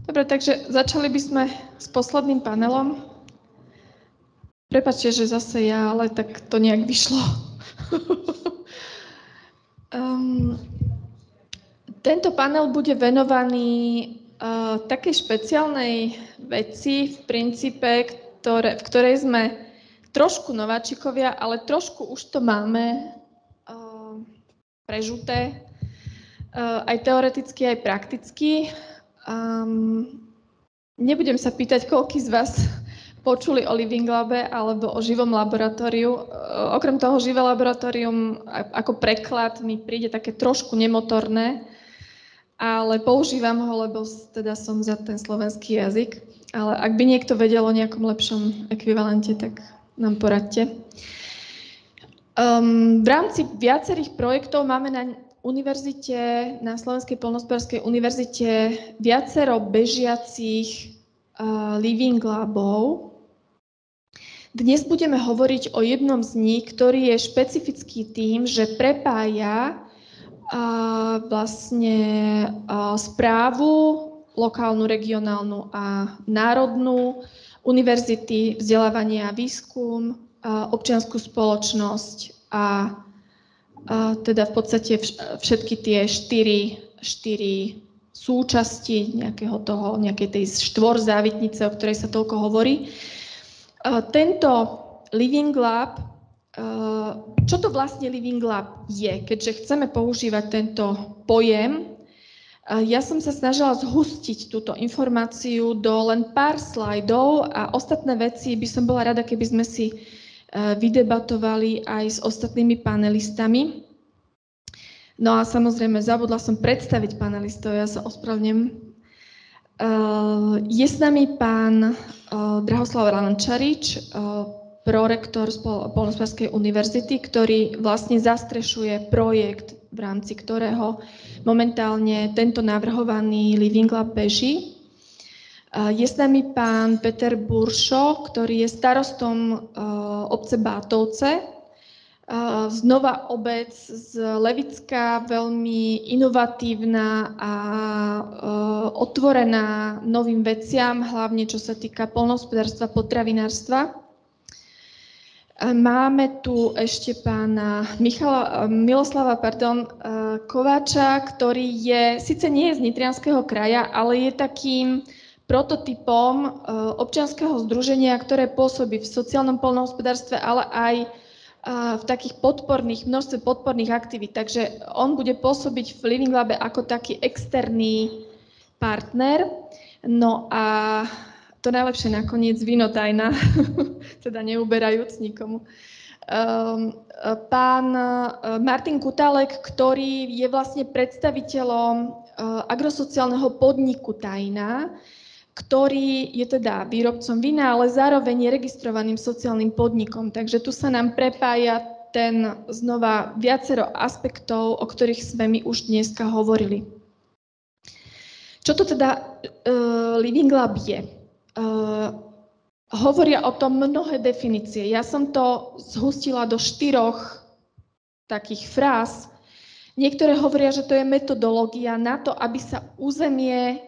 Dobre, takže začali by sme s posledným panelom. Prepáčte, že zase ja, ale tak to nejak vyšlo. Tento panel bude venovaný takej špeciálnej veci, v princípe, v ktorej sme trošku nováčikovia, ale trošku už to máme prežuté, aj teoreticky, aj prakticky. Nebudem sa pýtať, koľký z vás počuli o Living Labe alebo o živom laboratóriu. Okrem toho, živé laboratórium ako preklad mi príde také trošku nemotorné, ale používam ho, lebo teda som za ten slovenský jazyk. Ale ak by niekto vedel o nejakom lepšom ekvivalente, tak nám poradte. V rámci viacerých projektov máme na univerzite, na Slovenskej poľnohospodárskej univerzite viacero bežiacich Living Labov. Dnes budeme hovoriť o jednom z nich, ktorý je špecifický tým, že prepája vlastne správu lokálnu, regionálnu a národnú, univerzity, vzdelávanie a výskum, občiansku spoločnosť a teda v podstate všetky tie štyri súčasti nejakej tej štvorzávitnice, o ktorej sa toľko hovorí. Tento Living Lab, čo to vlastne Living Lab je, keďže chceme používať tento pojem, ja som sa snažila zhustiť túto informáciu do len pár slajdov a ostatné veci by som bola rada, keby sme si vydebatovali aj s ostatnými panelistami. No a samozrejme, zabudla som predstaviť panelistov, ja sa ospravedlňujem. Je s nami pán Drahoslav Lančarič, prorektor z Poľnohospodárskej univerzity, ktorý vlastne zastrešuje projekt, v rámci ktorého momentálne tento navrhovaný Living Lab beží. Je s nami pán Peter Buršo, ktorý je starostom obce Bátovce. Znova obec z Levicka, veľmi inovatívna a otvorená novým veciam, hlavne čo sa týka poľnohospodárstva, potravinárstva. Máme tu ešte pána Miloslava Kováča, ktorý síce nie je z Nitrianskeho kraja, ale je takým prototypom občianskeho združenia, ktoré pôsobí v sociálnom poľnohospodárstve, ale aj v takých množstve podporných aktivít. Takže on bude pôsobiť v Living Labe ako taký externý partner. No a to najlepšie nakoniec vinotajná, teda neuberajúc nikomu. Pán Martin Kutálek, ktorý je vlastne predstaviteľom agrosociálneho podniku Tajná, ktorý je teda výrobcom vína, ale zároveň je registrovaným sociálnym podnikom. Takže tu sa nám prepája znova viacero aspektov, o ktorých sme my už dneska hovorili. Čo to teda Living Lab je? Hovoria o tom mnohé definície. Ja som to zhustila do 4 takých fráz. Niektoré hovoria, že to je metodológia na to, aby sa územie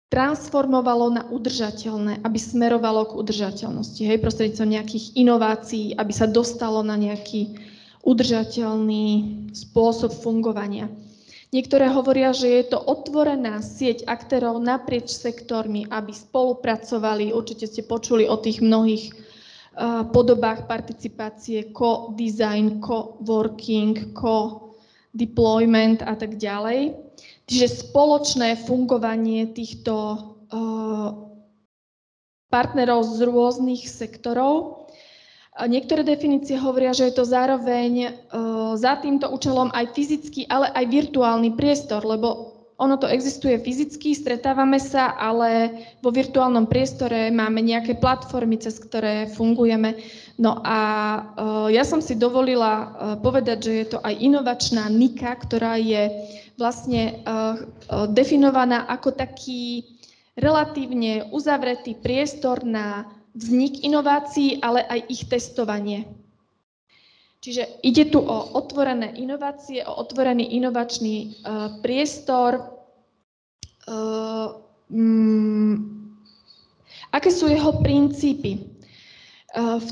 transformovalo na udržateľné, aby smerovalo k udržateľnosti, prostredníctvom nejakých inovácií, aby sa dostalo na nejaký udržateľný spôsob fungovania. Niektoré hovoria, že je to otvorená sieť aktérov naprieč sektormi, aby spolupracovali. Určite ste počuli o tých mnohých podobách participácie, co-design, co-working, co-deployment a tak ďalej. Čiže spoločné fungovanie týchto partnerov z rôznych sektorov. Niektoré definície hovoria, že je to zároveň za týmto účelom aj fyzický, ale aj virtuálny priestor, lebo ono to existuje fyzicky, stretávame sa, ale vo virtuálnom priestore máme nejaké platformy, cez ktoré fungujeme. No a ja som si dovolila povedať, že je to aj inovačná NIKA, ktorá je vlastne definovaná ako taký relatívne uzavretý priestor na vznik inovácií, ale aj ich testovanie. Čiže ide tu o otvorené inovácie, o otvorený inovačný priestor, Aké sú jeho princípy? V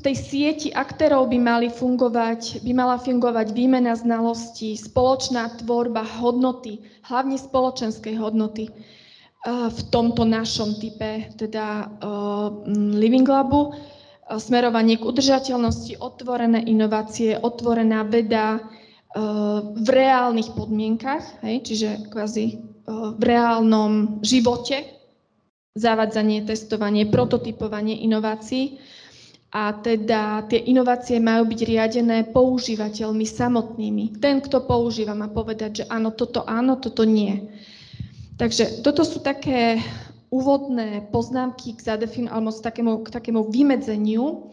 tej sieti aktérov by mala fungovať výmena znalostí, spoločná tvorba hodnoty, hlavne spoločenskej hodnoty. V tomto našom type, teda Living Labu, smerovanie k udržateľnosti, otvorené inovácie, otvorená veda v reálnych podmienkach, čiže kvázi v reálnom živote, zavádzanie, testovanie, prototypovanie inovácií. A teda tie inovácie majú byť riadené používateľmi samotnými. Ten, kto používa, má povedať, že áno, toto nie. Takže toto sú také úvodné poznámky k takému vymedzeniu.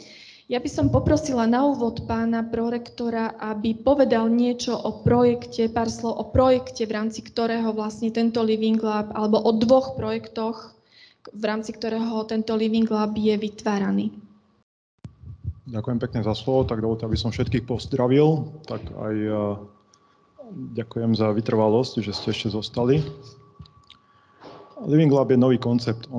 Ja by som poprosila na úvod pána prorektora, aby povedal niečo o projekte, pár slov o projekte, v rámci ktorého vlastne tento Living Lab, alebo o 2 projektoch, v rámci ktorého tento Living Lab je vytváraný. Ďakujem pekne za slovo, tak dovoľte, aby som všetkých pozdravil, tak aj ďakujem za vytrvalosť, že ste ešte zostali. Living Lab je nový koncept,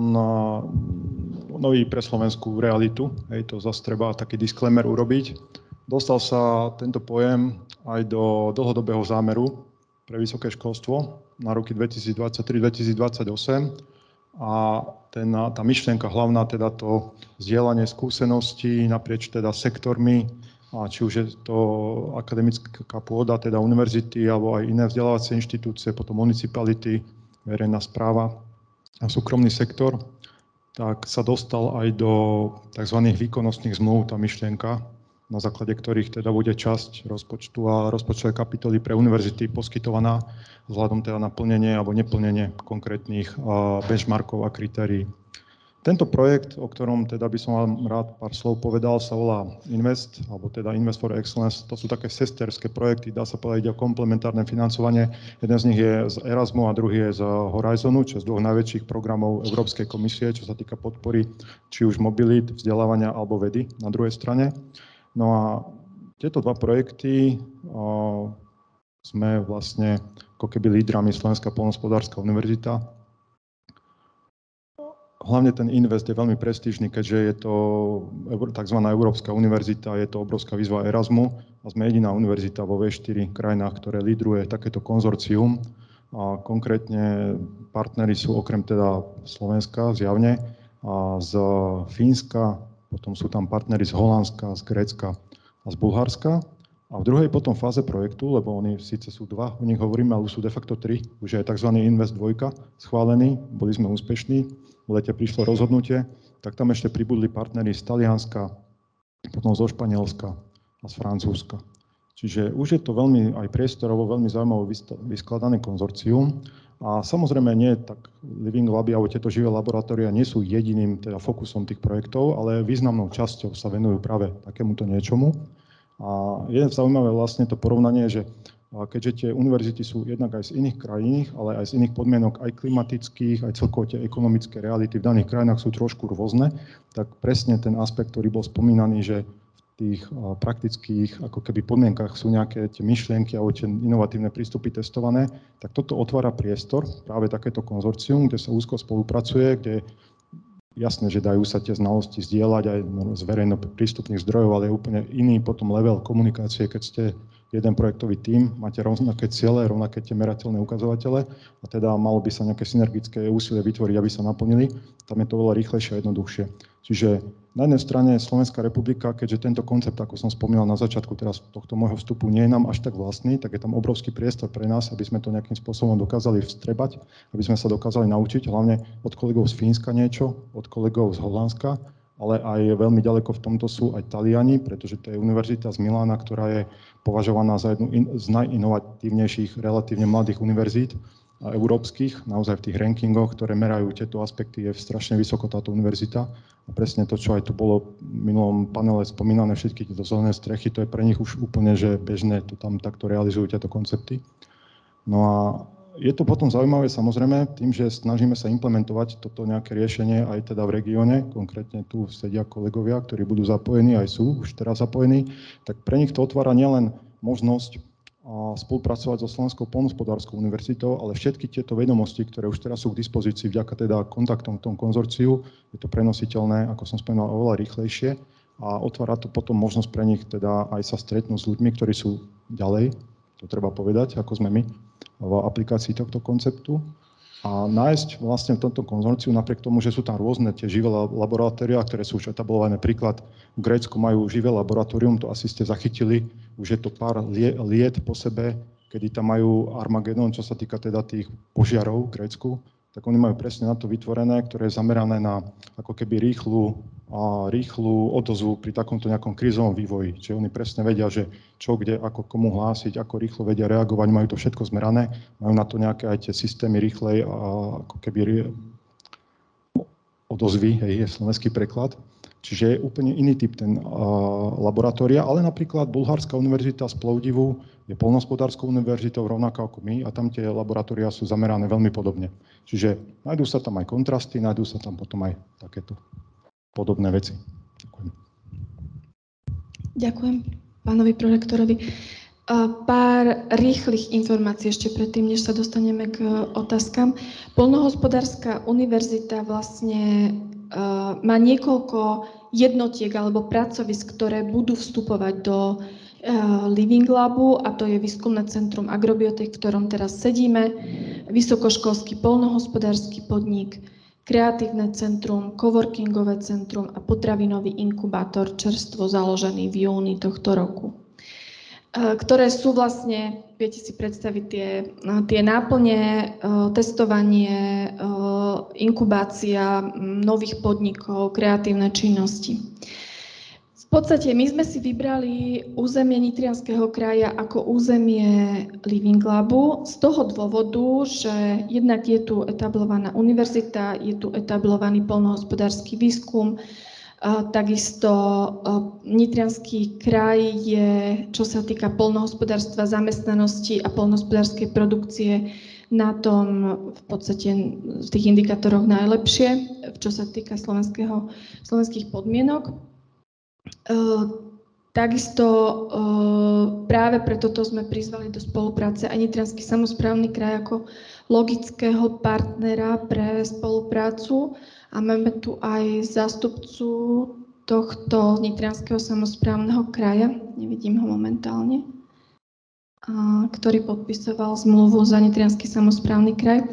nový pre slovenskú realitu, to zase treba taký disclaimer urobiť. Dostal sa tento pojem aj do dlhodobého zámeru pre vysoké školstvo na roky 2023-2028. A tá myšlienka hlavná, teda to zdieľanie skúseností naprieč teda sektormi, a či už je to akademická pôda, teda univerzity, alebo aj iné vzdelávacie inštitúcie, potom municipality, verejná správa a súkromný sektor, tak sa dostal aj do tzv. Výkonnostných zmluv tá myšlienka, na základe ktorých teda bude časť rozpočtu a rozpočtové kapitoly pre univerzity poskytovaná vzhľadom teda na plnenie alebo neplnenie konkrétnych benchmarkov a kritérií. Tento projekt, o ktorom teda by som vám rád pár slov povedal, sa volá Invest, alebo teda Invest for Excellence. To sú také sesterské projekty, dá sa povedať o komplementárne financovanie. Jeden z nich je z Erasmu a druhý je z Horizonu, čo je z 2 najväčších programov Európskej komisie, čo sa týka podpory či už mobilít, vzdelávania alebo vedy na druhej strane. No a tieto 2 projekty sme vlastne ako keby lídrami Slovenská poľnohospodárska univerzita. Hlavne ten Invest je veľmi prestížny, keďže je to tzv. Európska univerzita, je to obrovská výzva Erasmu a sme jediná univerzita vo V4 krajinách, ktoré lídruje takéto konzorcium. A konkrétne partneri sú okrem teda Slovenska zjavne a z Fínska, potom sú tam partneri z Holandska, z Grécka a z Bulharska. A v druhej potom fáze projektu, lebo oni síce sú 2, o nich hovoríme, ale už sú de facto 3, už je tzv. Invest 2 schválený, boli sme úspešní, v lete prišlo rozhodnutie, tak tam ešte pribudli partneri z Talianska, potom zo Španielska a z Francúzska. Čiže už je to veľmi aj priestorovo, veľmi zaujímavé vyskladané konzorcium. A samozrejme nie tak Living Laby alebo tieto živé laboratória nie sú jediným teda fokusom tých projektov, ale významnou časťou sa venujú práve takémuto niečomu. A je zaujímavé vlastne to porovnanie, že keďže tie univerzity sú jednak aj z iných krajín, ale aj z iných podmienok, aj klimatických, aj celkovo tie ekonomické reality v daných krajinách sú trošku rôzne, tak presne ten aspekt, ktorý bol spomínaný, že v tých praktických ako keby podmienkach sú nejaké tie myšlienky alebo tie inovatívne prístupy testované, tak toto otvára priestor, práve takéto konzorcium, kde sa úzko spolupracuje, kde jasné, že dajú sa tie znalosti zdieľať aj z verejno prístupných zdrojov, ale je úplne iný potom level komunikácie, keď ste jeden projektový tím, máte rovnaké ciele, rovnaké tie merateľné ukazovatele a teda malo by sa nejaké synergické úsilie vytvoriť, aby sa naplnili. Tam je to veľa rýchlejšie a jednoduchšie. Čiže na jednej strane Slovenská republika, keďže tento koncept, ako som spomínal na začiatku teraz tohto môjho vstupu, nie je nám až tak vlastný, tak je tam obrovský priestor pre nás, aby sme to nejakým spôsobom dokázali vstrebať, aby sme sa dokázali naučiť, hlavne od kolegov z Fínska niečo, od kolegov z Holandska, ale aj veľmi ďaleko v tomto sú aj Taliani, pretože to je univerzita z Milána, ktorá je považovaná za jednu z najinovatívnejších relatívne mladých univerzít európskych, naozaj v tých rankingoch, ktoré merajú tieto aspekty, je strašne vysoko táto univerzita. A presne to, čo aj tu bolo v minulom panele spomínané, všetky tieto zelené strechy, to je pre nich už úplne že bežné, to tam takto realizujú tieto koncepty. No a je to potom zaujímavé samozrejme tým, že snažíme sa implementovať toto nejaké riešenie aj teda v regióne, konkrétne tu sedia kolegovia, ktorí budú zapojení, aj sú už teraz zapojení, tak pre nich to otvára nielen možnosť spolupracovať so Slovenskou poľnohospodárskou univerzitou, ale všetky tieto vedomosti, ktoré už teraz sú k dispozícii vďaka teda kontaktom v tom konzorciu, je to prenositeľné, ako som spomínal, oveľa rýchlejšie a otvára to potom možnosť pre nich teda aj sa stretnúť s ľuďmi, ktorí sú ďalej, to treba povedať, ako sme my, v aplikácii tohto konceptu. A nájsť vlastne v tomto konzorciu, napriek tomu, že sú tam rôzne tie živé laboratória, ktoré sú už etablované, príklad v Grécku majú živé laboratórium, to asi ste zachytili, už je to pár liet po sebe, kedy tam majú Armagedon, čo sa týka teda tých požiarov v Grécku, tak oni majú presne na to vytvorené, ktoré je zamerané na ako keby rýchlu odozvu pri takomto nejakom krízovom vývoji. Čiže oni presne vedia, že čo, kde, ako komu hlásiť, ako rýchlo vedia reagovať, majú to všetko zmerané, majú na to nejaké aj tie systémy rýchlej a ako keby odozvy, je slovenský preklad. Čiže je úplne iný typ ten laboratória, ale napríklad Bulharská univerzita z Plovdivu je poľnohospodárskou univerzitou rovnako ako my a tam tie laboratória sú zamerané veľmi podobne. Čiže nájdú sa tam aj kontrasty, nájdú sa tam potom aj takéto podobné veci. Ďakujem. Ďakujem pánovi prorektorovi. Pár rýchlych informácií ešte predtým, než sa dostaneme k otázkam. Poľnohospodárska univerzita vlastne má niekoľko jednotiek alebo pracovisk, ktoré budú vstupovať do Living Labu, a to je výskumné centrum Agrobiotek, v ktorom teraz sedíme, vysokoškolský poľnohospodársky podnik, kreatívne centrum, coworkingové centrum a potravinový inkubátor čerstvo založený v júni tohto roku, ktoré sú vlastne, viete si predstaviť, tie náplne, testovanie, inkubácia nových podnikov, kreatívne činnosti. V podstate my sme si vybrali územie Nitrianskeho kraja ako územie Living Labu z toho dôvodu, že jednak je tu etablovaná univerzita, je tu etablovaný poľnohospodársky výskum, takisto Nitriansky kraj je, čo sa týka poľnohospodárstva, zamestnanosti a poľnohospodárskej produkcie, na tom v podstate v tých indikátoroch najlepšie, čo sa týka slovenských podmienok. Takisto práve preto sme prizvali do spolupráce aj Nitriansky samosprávny kraj ako logického partnera pre spoluprácu a máme tu aj zástupcu tohto Nitrianskeho samosprávneho kraja, nevidím ho momentálne, ktorý podpisoval zmluvu za Nitriansky samosprávny kraj.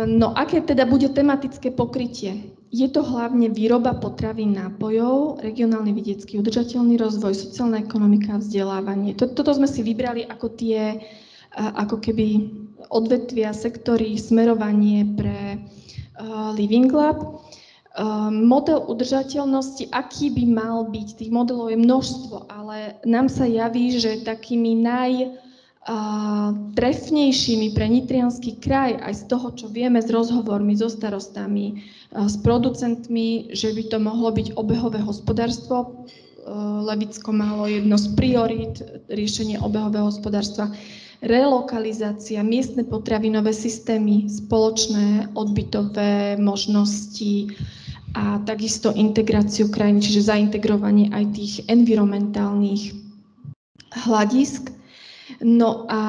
No aké teda bude tematické pokrytie? Je to hlavne výroba potravín, nápojov, regionálny vidiecký udržateľný rozvoj, sociálna ekonomika, vzdelávanie. Toto sme si vybrali ako tie, ako keby odvetvia, sektory, smerovanie pre Living Lab. Model udržateľnosti, aký by mal byť, tých modelov je množstvo, ale nám sa javí, že takými trefnejšími pre Nitriansky kraj, aj z toho, čo vieme s rozhovormi so starostami, s producentmi, že by to mohlo byť obehové hospodárstvo. Levicko malo jedno z priorít riešenie obehového hospodárstva, relokalizácia, miestne potravinové systémy, spoločné odbytové možnosti a takisto integráciu krajín, čiže zaintegrovanie aj tých environmentálnych hľadisk. No a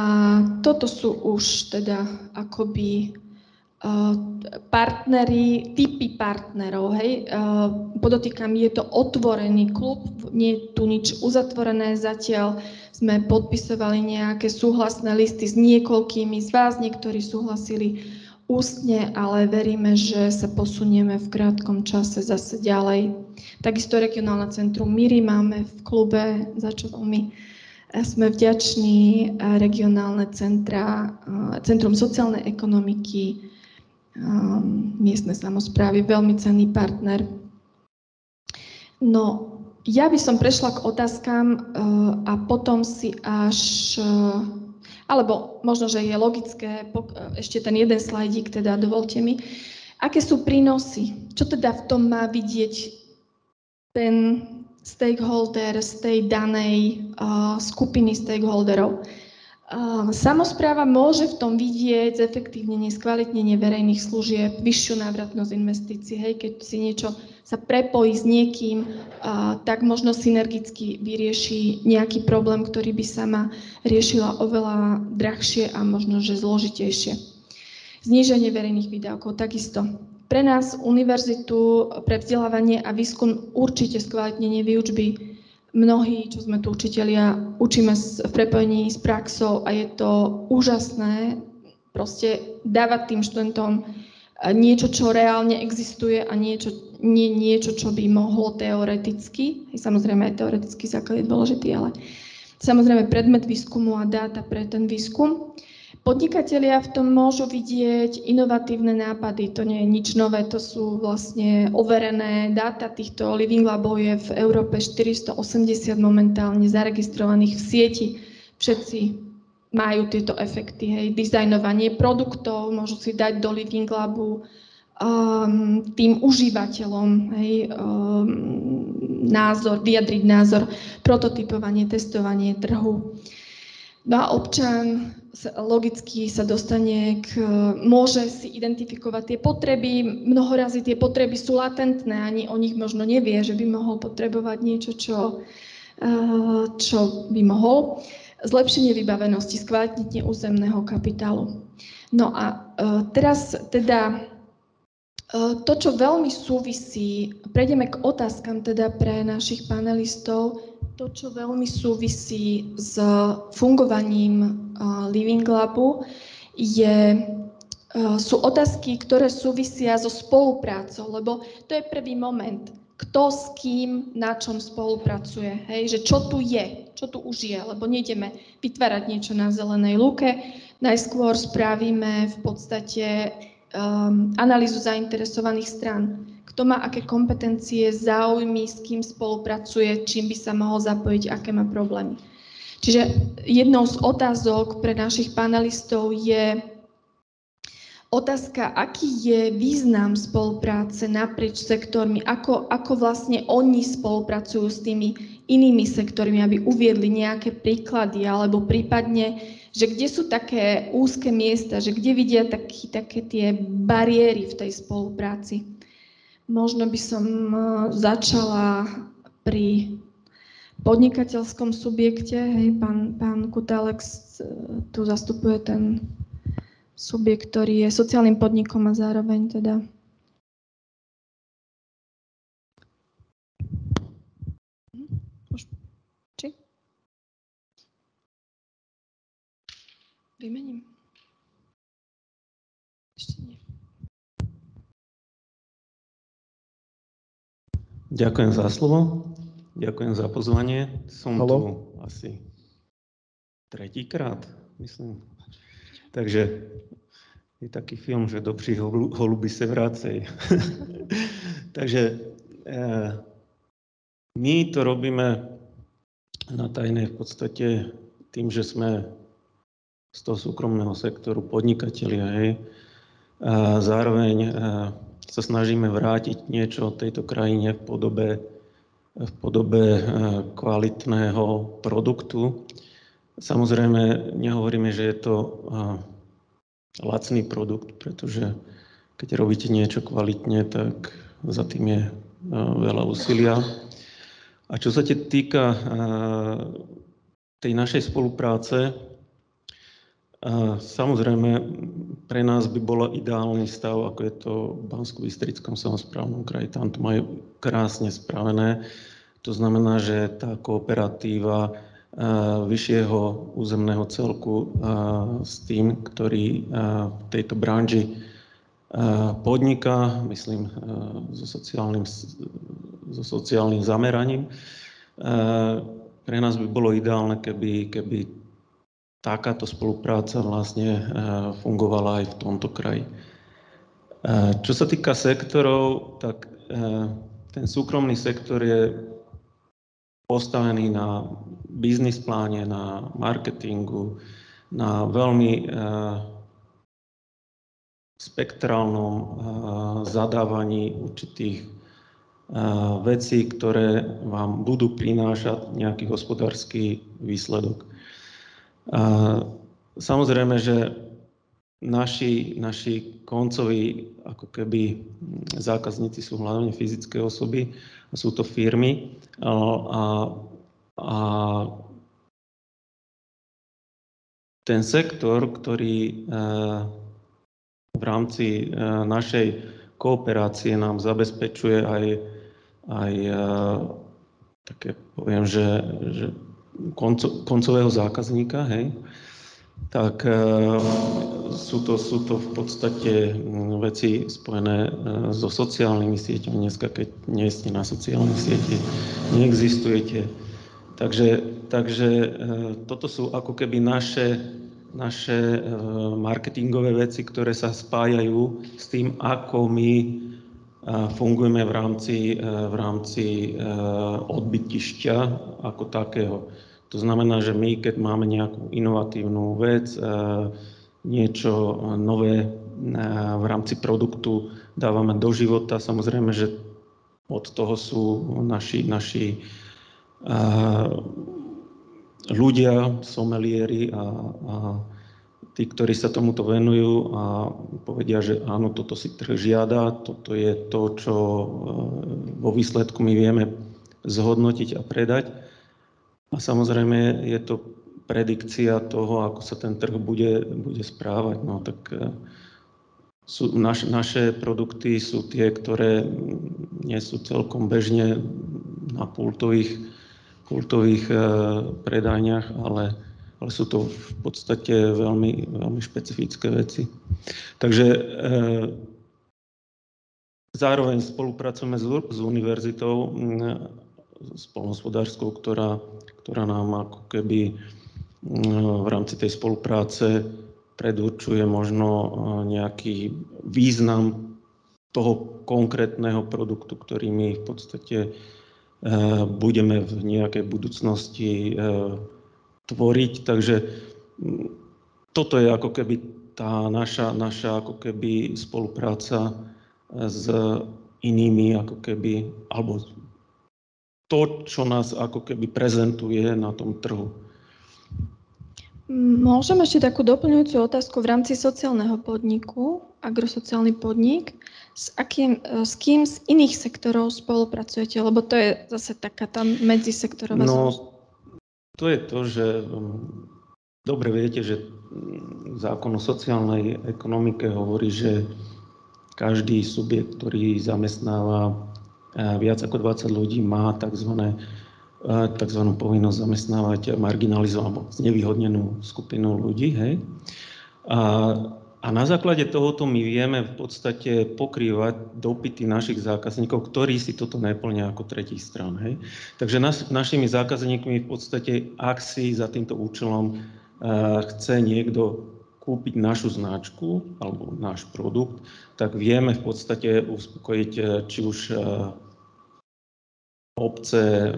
toto sú už teda akoby partneri, typy partnerov, hej. Podotýkam, je to otvorený klub, nie je tu nič uzatvorené, zatiaľ sme podpisovali nejaké súhlasné listy s niekoľkými z vás, niektorí súhlasili ústne, ale veríme, že sa posunieme v krátkom čase zase ďalej. Takisto regionálne centrum Míry máme v klube, za čo veľmi sme vďační, regionálne centra, Centrum sociálnej ekonomiky, miestne samosprávy, veľmi cenný partner. No, ja by som prešla k otázkam a potom si alebo možno, že je logické, ešte ten jeden slajdík, teda dovolte mi, aké sú prínosy, čo teda v tom má vidieť ten stakeholder z tej danej skupiny stakeholderov. Samospráva môže v tom vidieť zefektívnenie, skvalitnenie verejných služieb, vyššiu návratnosť investícií. Hej, keď si niečo sa prepojí s niekým, tak možno synergicky vyrieši nejaký problém, ktorý by sama riešila oveľa drahšie a možno, že zložitejšie. Zníženie verejných výdavkov takisto. Pre nás univerzitu pre vzdelávanie a výskum určite skvalitnenie výučby. Mnohí, čo sme tu učitelia, učíme v prepojení s praxou a je to úžasné proste dávať tým študentom niečo, čo reálne existuje a nie niečo, čo by mohlo teoreticky. Samozrejme aj teoretický základ je dôležitý, ale samozrejme predmet výskumu a dáta pre ten výskum. Podnikatelia v tom môžu vidieť inovatívne nápady, to nie je nič nové, to sú vlastne overené dáta týchto Living Labov je v Európe 480 momentálne zaregistrovaných v sieti. Všetci majú tieto efekty, hej, dizajnovanie produktov, môžu si dať do Living Labu tým užívateľom, hej, vyjadriť názor, prototypovanie, testovanie trhu. No a občan logicky sa dostane môže si identifikovať tie potreby, mnohorazí tie potreby sú latentné, ani o nich možno nevie, že by mohol potrebovať niečo, čo by mohol. Zlepšenie vybavenosti, skvalitnenie územného kapitálu. No a teraz teda to, čo veľmi súvisí, prejdeme k otázkam teda pre našich panelistov, to, čo veľmi súvisí s fungovaním Living Labu, sú otázky, ktoré súvisia so spoluprácou, lebo to je prvý moment. Kto s kým, na čom spolupracuje, hej? Že čo tu je, čo tu už je, lebo nejdeme vytvárať niečo na zelenej lúke. Najskôr spravíme v podstate analýzu zainteresovaných strán. Kto má aké kompetencie, záujmy, s kým spolupracuje, čím by sa mohol zapojiť, aké má problémy. Čiže jednou z otázok pre našich panelistov je otázka, aký je význam spolupráce naprieč sektormi, ako vlastne oni spolupracujú s tými inými sektormi, aby uviedli nejaké príklady, alebo prípadne, že kde sú také úzke miesta, že kde vidia také tie bariéry v tej spolupráci. Možno by som začala pri podnikateľskom subjekte, hej, pán Kutálex tu zastupuje ten subjekt, ktorý je sociálnym podnikom a zároveň teda. Či? Vymením. Ešte nie. Ďakujem za slovo, ďakujem za pozvanie. Som tu asi tretíkrát, myslím. Takže je taký film, že dobří holuby se vracej. Takže my to robíme na tajnej v podstate tým, že sme z toho súkromného sektoru podnikatelia, hej. A zároveň sa snažíme vrátiť niečo tejto krajine v podobe kvalitného produktu. Samozrejme, nehovoríme, že je to lacný produkt, pretože keď robíte niečo kvalitne, tak za tým je veľa úsilia. A čo sa týka tej našej spolupráce, samozrejme, pre nás by bol ideálny stav, ako je to v Banskobystrickom samosprávnom kraji. Tam to majú krásne spravené. To znamená, že tá kooperatíva vyššieho územného celku s tým, ktorý v tejto branži podniká, myslím, so sociálnym zameraním. Pre nás by bolo ideálne, keby takáto spolupráca vlastne fungovala aj v tomto kraji. Čo sa týka sektorov, tak ten súkromný sektor je postavený na biznis pláne, na marketingu, na veľmi spektrálnom zadávaní určitých vecí, ktoré vám budú prinášať nejaký hospodársky výsledok. Samozrejme, že naši koncoví ako keby zákazníci sú hlavne fyzické osoby, sú to firmy a ten sektor, ktorý v rámci našej kooperácie nám zabezpečuje aj také, poviem, že koncového zákazníka, hej, tak sú to v podstate veci spojené so sociálnymi sieťami. Dneska, keď nie ste na sociálnych sieťach, neexistujete. Takže toto sú ako keby naše marketingové veci, ktoré sa spájajú s tým, ako my fungujeme v rámci odbytišťa ako takého. To znamená, že my, keď máme nejakú inovatívnu vec, niečo nové v rámci produktu dávame do života, samozrejme, že od toho sú naši ľudia, someliéri a tí, ktorí sa tomuto venujú a povedia, že áno, toto si trh žiada, toto je to, čo vo výsledku my vieme zhodnotiť a predať. A samozrejme je to predikcia toho, ako sa ten trh bude správať. No tak naše produkty sú tie, ktoré nie sú celkom bežne na pultových predajniach, ale sú to v podstate veľmi, veľmi špecifické veci. Takže zároveň spolupracujeme s univerzitou, s poľnohospodárskou, ktorá nám ako keby v rámci tej spolupráce predurčuje možno nejaký význam toho konkrétneho produktu, ktorý my v podstate budeme v nejakej budúcnosti tvoriť. Takže toto je ako keby tá naša ako keby spolupráca s inými ako keby, alebo to, čo nás ako keby prezentuje na tom trhu. Môžem ešte takú doplňujúcu otázku v rámci sociálneho podniku, agrosociálny podnik. S kým z iných sektorov spolupracujete? Lebo to je zase taká tá medzisektorová No, to je to, že dobre viete, že zákon o sociálnej ekonomike hovorí, že každý subjekt, ktorý zamestnáva viac ako 20 ľudí, má tzv. Povinnosť zamestnávať marginalizovanú alebo znevýhodnenú skupinu ľudí. Hej? A na základe tohoto my vieme v podstate pokrývať dopyty našich zákazníkov, ktorí si toto neplnia ako tretích strán. Hej? Takže našimi zákazníkmi v podstate, ak si za týmto účelom chce niekto kúpiť našu značku alebo náš produkt, tak vieme v podstate uspokojiť či už obce,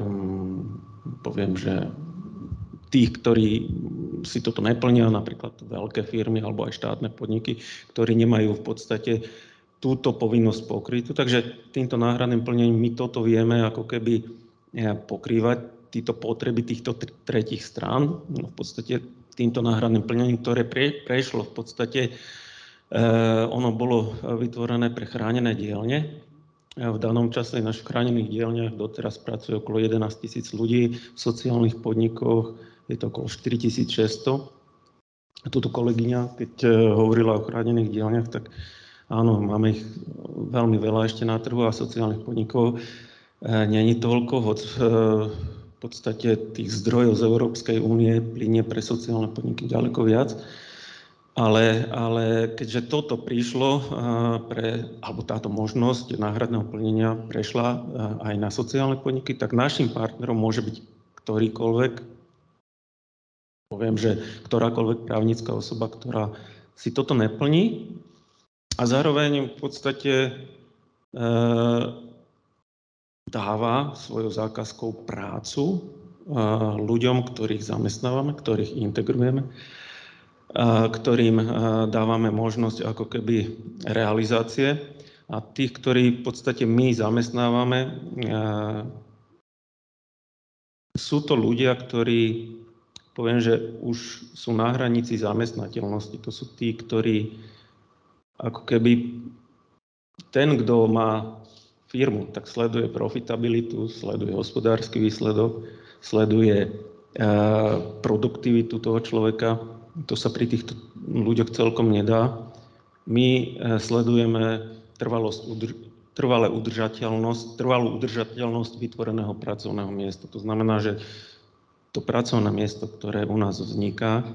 poviem, že tých, ktorí si toto neplnia, napríklad veľké firmy alebo aj štátne podniky, ktorí nemajú v podstate túto povinnosť pokrytú. Takže týmto náhradným plnením my toto vieme ako keby pokrývať, tieto potreby týchto tretích strán. No, v podstate týmto náhradným plnením, ktoré prešlo v podstate, ono bolo vytvorené pre chránené dielne. V danom čase v našich chránených dielniach doteraz pracuje okolo 11 000 ľudí, v sociálnych podnikoch je to okolo 4600. A túto kolegyňa, keď hovorila o chránených dielniach, tak áno, máme ich veľmi veľa ešte na trhu a sociálnych podnikov nie je toľko, hoď v podstate tých zdrojov z Európskej únie plynie pre sociálne podniky ďaleko viac. Ale keďže toto prišlo, alebo táto možnosť náhradného plnenia prešla aj na sociálne podniky, tak našim partnerom môže byť ktorýkoľvek, poviem, že ktorákoľvek právnická osoba, ktorá si toto neplní a zároveň v podstate dáva svojou zákazkou prácu ľuďom, ktorých zamestnávame, ktorých integrujeme, ktorým dávame možnosť ako keby realizácie. A tých, ktorí v podstate my zamestnávame, sú to ľudia, ktorí poviem, že už sú na hranici zamestnateľnosti. To sú tí, ktorí ako keby ten, kto má firmu, tak sleduje profitabilitu, sleduje hospodársky výsledok, sleduje produktivitu toho človeka. To sa pri týchto ľuďoch celkom nedá. My sledujeme trvalú udržateľnosť vytvoreného pracovného miesta. To znamená, že to pracovné miesto, ktoré u nás vzniká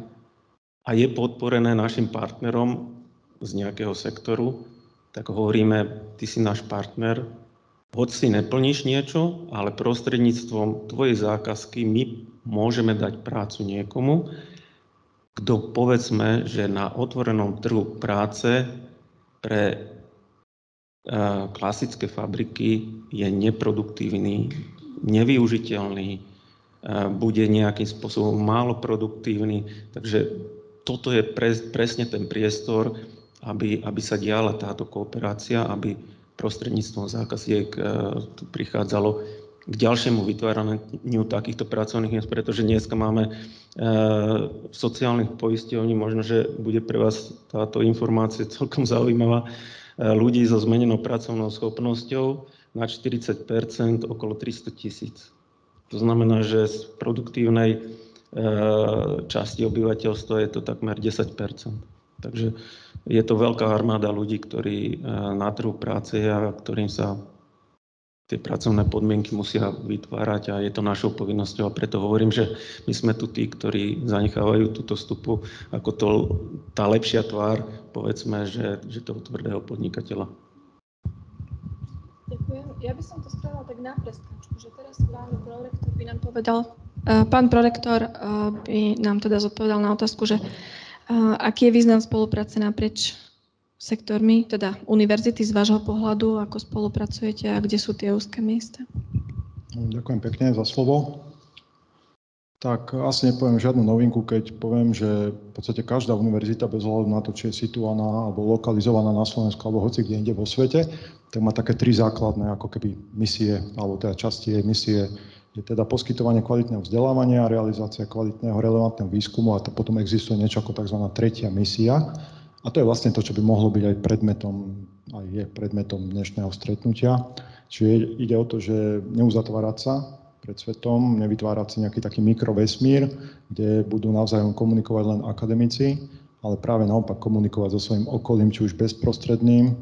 a je podporené našim partnerom z nejakého sektoru, tak hovoríme, ty si náš partner, hoď si neplníš niečo, ale prostredníctvom tvojej zákazky my môžeme dať prácu niekomu, kto povedzme, že na otvorenom trhu práce pre klasické fabriky je neproduktívny, nevyužiteľný, bude nejakým spôsobom málo produktívny. Takže toto je presne ten priestor, aby sa diala táto kooperácia, aby prostredníctvom zákaziek prichádzalo k ďalšiemu vytváraniu takýchto pracovných miest, pretože dneska máme v sociálnych poisťovní, možno, že bude pre vás táto informácia celkom zaujímavá, ľudí so zmenenou pracovnou schopnosťou na 40%, okolo 300 000. To znamená, že z produktívnej časti obyvateľstva je to takmer 10%. Takže je to veľká armáda ľudí, ktorí na trhu práce a ktorým sa tie pracovné podmienky musia vytvárať a je to našou povinnosťou a preto hovorím, že my sme tu tí, ktorí zanechávajú túto stopu ako tá lepšia tvár, povedzme, že toho tvrdého podnikateľa. Ďakujem. Ja by som to spravila tak na preskačku, že teraz pán prorektor by nám povedal, by nám teda zodpovedal na otázku, že aký je význam spolupráce naprieč sektormi, teda univerzity z vášho pohľadu, ako spolupracujete a kde sú tie úzke miesta? Ďakujem pekne za slovo. Tak asi nepoviem žiadnu novinku, keď poviem, že v podstate každá univerzita bez ohľadu na to, či je situovaná alebo lokalizovaná na Slovensku alebo hoci kde inde vo svete, tak má také 3 základné ako keby misie, alebo teda časti jej misie. Je teda poskytovanie kvalitného vzdelávania, realizácia kvalitného relevantného výskumu a to potom existuje niečo ako tzv. Tretia misia. A to je vlastne to, čo by mohlo byť aj je predmetom dnešného stretnutia. Čiže ide o to, že neuzatvárať sa pred svetom, nevytvárať si nejaký taký mikrovesmír, kde budú navzájom komunikovať len akademici, ale práve naopak komunikovať so svojím okolím, či už bezprostredným,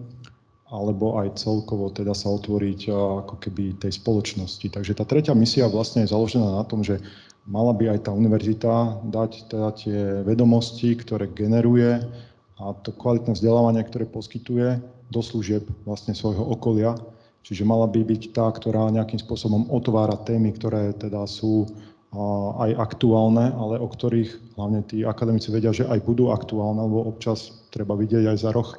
alebo aj celkovo teda sa otvoriť ako keby tej spoločnosti. Takže tá tretia misia vlastne je založená na tom, že mala by aj tá univerzita dať teda tie vedomosti, ktoré generuje a to kvalitné vzdelávanie, ktoré poskytuje do služieb vlastne svojho okolia. Čiže mala by byť tá, ktorá nejakým spôsobom otvára témy, ktoré teda sú aj aktuálne, ale o ktorých hlavne tí akademici vedia, že aj budú aktuálne, lebo občas treba vidieť aj za roh.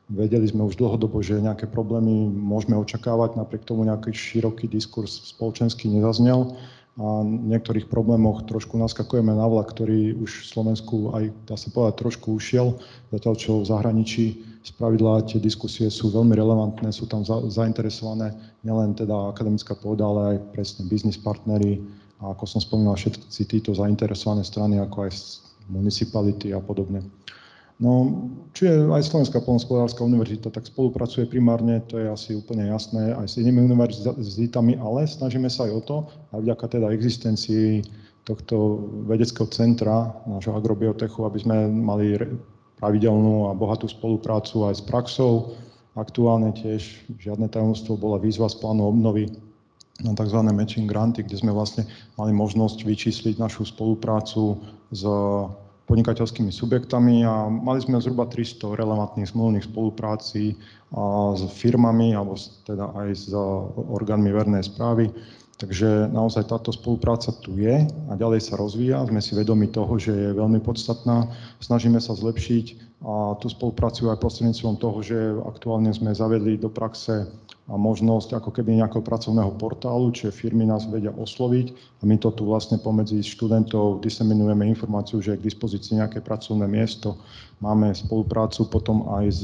Vedeli sme už dlhodobo, že nejaké problémy môžeme očakávať, napriek tomu nejaký široký diskurs spoločenský nezaznel. A v niektorých problémoch trošku naskakujeme na vlak, ktorý už v Slovensku aj, dá sa povedať, trošku ušiel. Zatiaľ, čo v zahraničí spravidla tie diskusie sú veľmi relevantné, sú tam zainteresované nielen teda akademická pôda, ale aj presne biznis partneri a ako som spomínal, všetci títo zainteresované strany, ako aj municipality a podobne. No, čiže aj Slovenská poľnohospodárska univerzita tak spolupracuje primárne, to je asi úplne jasné, aj s inými univerzitami, ale snažíme sa aj o to, aj vďaka teda existencii tohto vedeckého centra, nášho agrobiotechu, aby sme mali pravidelnú a bohatú spoluprácu aj s praxou. Aktuálne tiež žiadne tajomstvo bola výzva z plánu obnovy na tzv. Matching granty, kde sme vlastne mali možnosť vyčísliť našu spoluprácu s podnikateľskými subjektami a mali sme zhruba 300 relevantných zmluvných spoluprácí s firmami alebo teda aj s orgánmi verejnej správy. Takže naozaj táto spolupráca tu je a ďalej sa rozvíja. Sme si vedomi toho, že je veľmi podstatná. Snažíme sa zlepšiť a tú spolupráciu aj prostredníctvom toho, že aktuálne sme zavedli do praxe možnosť ako keby nejakého pracovného portálu, čiže firmy nás vedia osloviť a my to tu vlastne pomedzi študentov diseminujeme informáciu, že je k dispozícii nejaké pracovné miesto. Máme spoluprácu potom aj s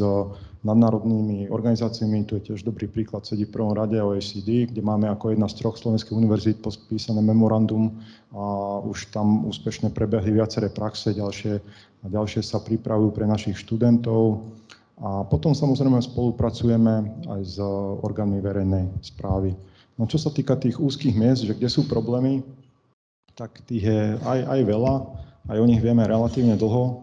nadnárodnými organizáciami. Tu je tiež dobrý príklad, sedí v prvom rade OECD, kde máme ako jedna z 3 slovenských univerzít podpísané memorandum a už tam úspešne prebehli viaceré praxe, ďalšie sa pripravujú pre našich študentov. A potom samozrejme spolupracujeme aj s orgánmi verejnej správy. No čo sa týka tých úzkých miest, že kde sú problémy, tak tých je aj veľa, aj o nich vieme relatívne dlho.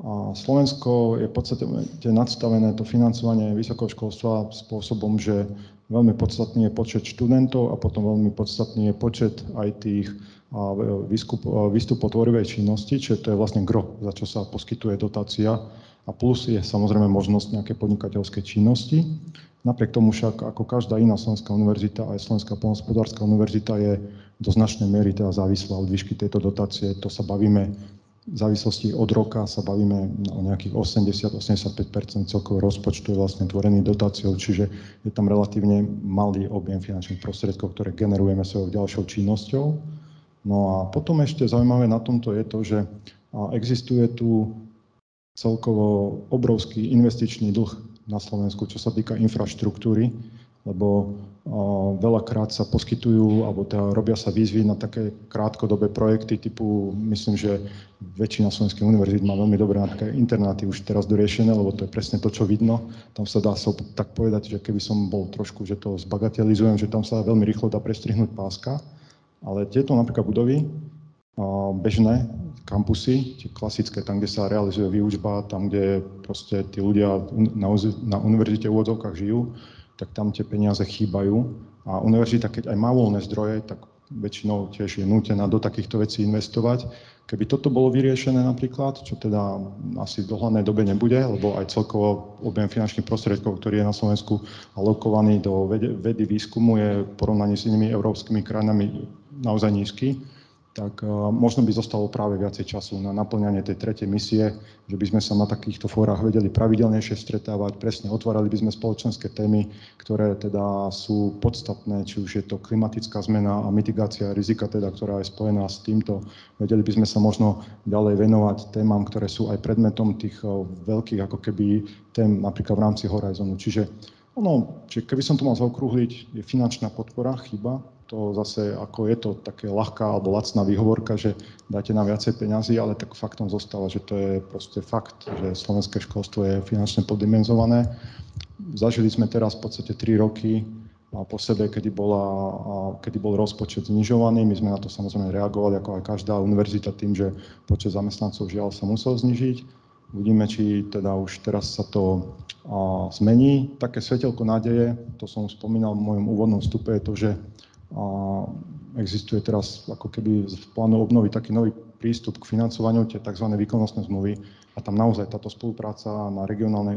A Slovensko je v podstate nadstavené to financovanie vysokého školstva spôsobom, že veľmi podstatný je počet študentov a potom veľmi podstatný je počet aj tých výstupov tvorivej činnosti, čiže to je vlastne gro, za čo sa poskytuje dotácia. A plus je samozrejme možnosť nejaké podnikateľskej činnosti. Napriek tomu však, ako každá iná slovenská univerzita, aj Slovenská poľnohospodárska univerzita je do značnej miery teda závislá od výšky tejto dotácie. To sa bavíme v závislosti od roka, sa bavíme o nejakých 80-85% celkového rozpočtu je vlastne tvorený dotáciou, čiže je tam relatívne malý objem finančných prostriedkov, ktoré generujeme svojou ďalšou činnosťou. No a potom ešte zaujímavé na tomto je to, že existuje tu celkovo obrovský investičný dlh na Slovensku, čo sa týka infraštruktúry, lebo veľakrát sa poskytujú, alebo teda robia sa výzvy na také krátkodobé projekty typu, myslím, že väčšina slovenských univerzít má veľmi dobré napríklad internáty už teraz doriešené, lebo to je presne to, čo vidno. Tam sa dá tak povedať, že keby som bol trošku, že to zbagatelizujem, že tam sa veľmi rýchlo dá prestrihnúť páska, ale tieto napríklad budovy, bežné kampusy, tie klasické, tam, kde sa realizuje výučba, tam, kde proste tí ľudia na univerzite v úvodzovkách žijú, tak tam tie peniaze chýbajú. A univerzita, keď aj má voľné zdroje, tak väčšinou tiež je nútená do takýchto vecí investovať. Keby toto bolo vyriešené napríklad, čo teda asi v dohľadnej dobe nebude, lebo aj celkovo objem finančných prostriedkov, ktorý je na Slovensku alokovaný do vedy výskumu, je v porovnaní s inými európskymi krajinami naozaj nízky, tak možno by zostalo práve viacej času na naplňanie tej tretej misie, že by sme sa na takýchto fórach vedeli pravidelnejšie stretávať, presne otvárali by sme spoločenské témy, ktoré teda sú podstatné, či už je to klimatická zmena a mitigácia rizika, teda, ktorá je spojená s týmto. Vedeli by sme sa možno ďalej venovať témam, ktoré sú aj predmetom tých veľkých ako keby tém napríklad v rámci Horizonu. Čiže keby som to mal zaokrúhliť, je finančná podpora, chyba. To zase, ako je to také ľahká alebo lacná výhovorka, že dáte nám viacej peňazí, ale tak faktom zostáva, že to je proste fakt, že slovenské školstvo je finančne poddimenzované. Zažili sme teraz v podstate 3 roky po sebe, kedy bol rozpočet znižovaný. My sme na to samozrejme reagovali, ako aj každá univerzita, tým, že počet zamestnancov žiaľ sa musel znižiť. Uvidíme, či teda už teraz sa to zmení. Také svetelko nádeje, to som spomínal v mojom úvodnom vstupe, je to, že existuje teraz ako keby v plánu obnovy taký nový prístup k financovaniu, tie tzv. Výkonnostné zmluvy a tam naozaj táto spolupráca na regionálnej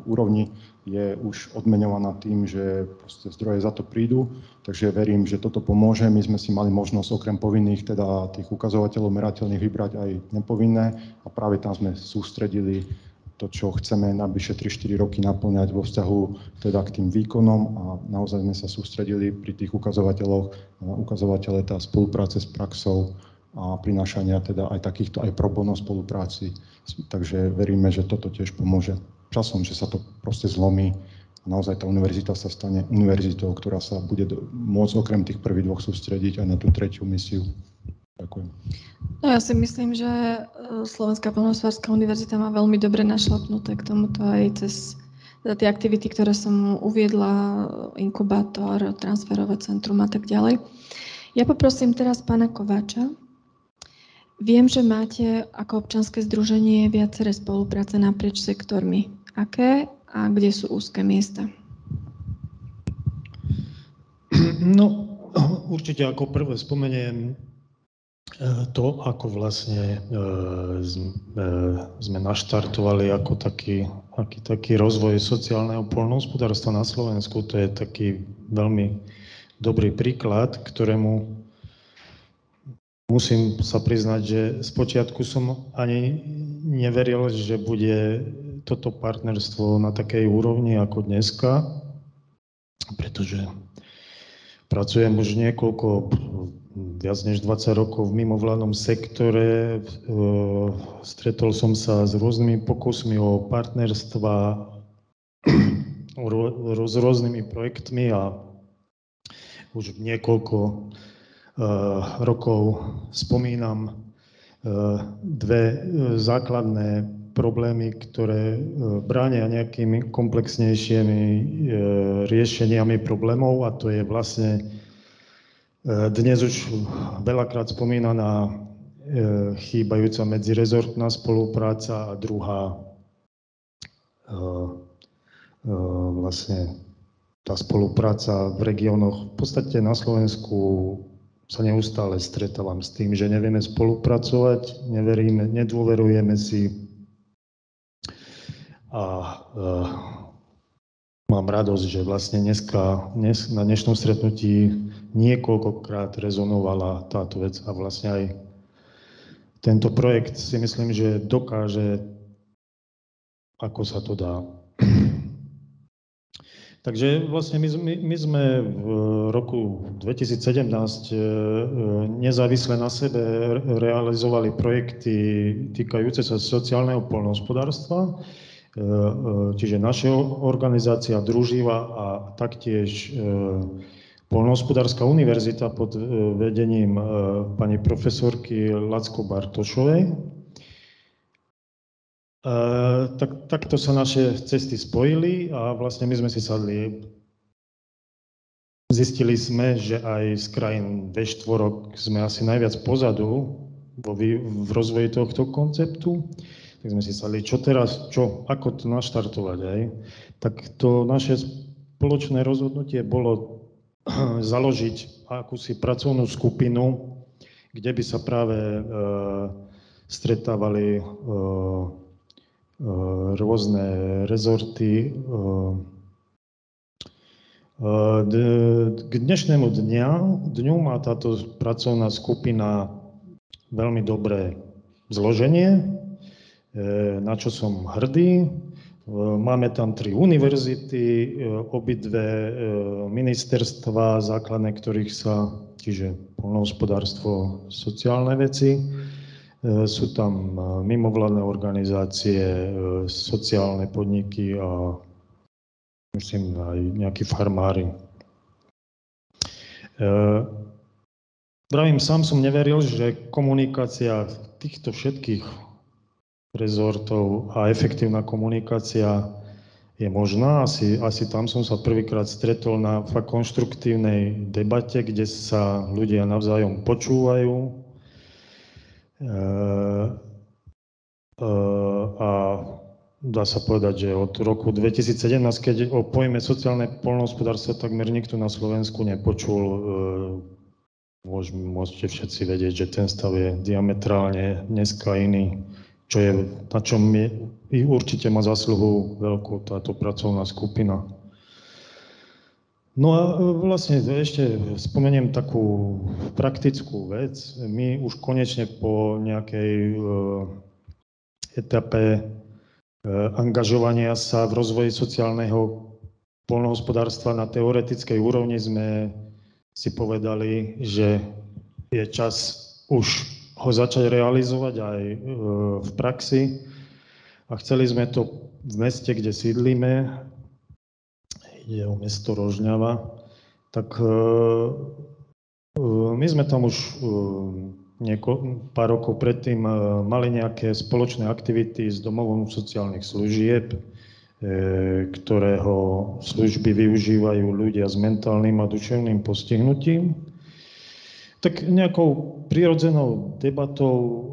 úrovni je už odmeňovaná tým, že proste zdroje za to prídu, takže verím, že toto pomôže. My sme si mali možnosť okrem povinných, teda tých ukazovateľov merateľných vybrať aj nepovinné a práve tam sme sústredili to, čo chceme najbližšie 3-4 roky naplňať vo vzťahu teda k tým výkonom a naozaj sme sa sústredili pri tých ukazovateľoch na ukazovatele tá spolupráce s praxou a prinášania teda aj takýchto aj pro bono spolupráci. Takže veríme, že toto tiež pomôže časom, že sa to proste zlomí a naozaj tá univerzita sa stane univerzitou, ktorá sa bude môcť okrem tých prvých 2 sústrediť aj na tú 3. misiu. Ďakujem. No ja si myslím, že Slovenská poľnohospodárska univerzita má veľmi dobre našlapnuté k tomuto aj cez tie aktivity, ktoré som uviedla, inkubátor, transferové centrum a tak ďalej. Ja poprosím teraz pána Kováča. Viem, že máte ako občianske združenie viaceré spolupráce naprieč sektormi. Aké a kde sú úzke miesta? No, určite ako prvé spomeniem to, ako vlastne sme naštartovali ako taký rozvoj sociálneho poľnohospodárstva na Slovensku. To je taký veľmi dobrý príklad, ktorému musím sa priznať, že spočiatku som ani neveril, že bude toto partnerstvo na takej úrovni ako dneska, pretože pracujem už viac než 20 rokov v mimovládnom sektore. Stretol som sa s rôznymi pokusmi o partnerstva s rôznymi projektmi a už niekoľko rokov spomínam dve základné problémy, ktoré bránia nejakými komplexnejšími riešeniami problémov, a to je vlastne dnes už veľakrát spomínaná chýbajúca medzirezortná spolupráca a druhá vlastne tá spolupráca v regiónoch. V podstate na Slovensku sa neustále stretávam s tým, že nevieme spolupracovať, nedôverujeme si a mám radosť, že vlastne na dnešnom stretnutí niekoľkokrát rezonovala táto vec a vlastne aj tento projekt si myslím, že dokáže, ako sa to dá. Takže vlastne my sme v roku 2017 nezávisle na sebe realizovali projekty týkajúce sa sociálneho poľnohospodárstva, čiže naša organizácia Druživa a taktiež Poľnohospodárska univerzita pod vedením pani profesorky Lacko Bartošovej. Takto sa naše cesty spojili a vlastne my sme si sadli. Zistili sme, že aj z krajín V4 sme asi najviac pozadu v rozvoji tohto konceptu. Tak sme si sadli, čo teraz, ako to naštartovať. Aj? Tak to naše spoločné rozhodnutie bolo založiť akúsi pracovnú skupinu, kde by sa práve stretávali rôzne rezorty. K dnešnému dňu má táto pracovná skupina veľmi dobré zloženie, na čo som hrdý. Máme tam 3 univerzity, obidve ministerstva základné, ktorých sa, čiže poľnohospodárstvo, sociálne veci. Sú tam mimovládne organizácie, sociálne podniky a myslím aj nejakí farmári. Vravím, sám som neveril, že komunikácia týchto všetkých rezortov a efektívna komunikácia je možná. Asi tam som sa prvýkrát stretol na fakt konštruktívnej debate, kde sa ľudia navzájom počúvajú. A dá sa povedať, že od roku 2017, keď o pojme sociálne poľnohospodárstvo takmer nikto na Slovensku nepočul, môžete všetci vedieť, že ten stav je diametrálne dneska iný, na čom určite má zásluhu veľkú táto pracovná skupina. No a vlastne ešte spomeniem takú praktickú vec. My už konečne po nejakej etape angažovania sa v rozvoji sociálneho poľnohospodárstva na teoretickej úrovni sme si povedali, že je čas už ho začať realizovať aj v praxi. A chceli sme to v meste, kde sídlime, ide o mesto Rožňava, tak my sme tam už pár rokov predtým mali nejaké spoločné aktivity s domovom sociálnych služieb, ktorého služby využívajú ľudia s mentálnym a duševným postihnutím. Tak nejakou prirodzenou debatou,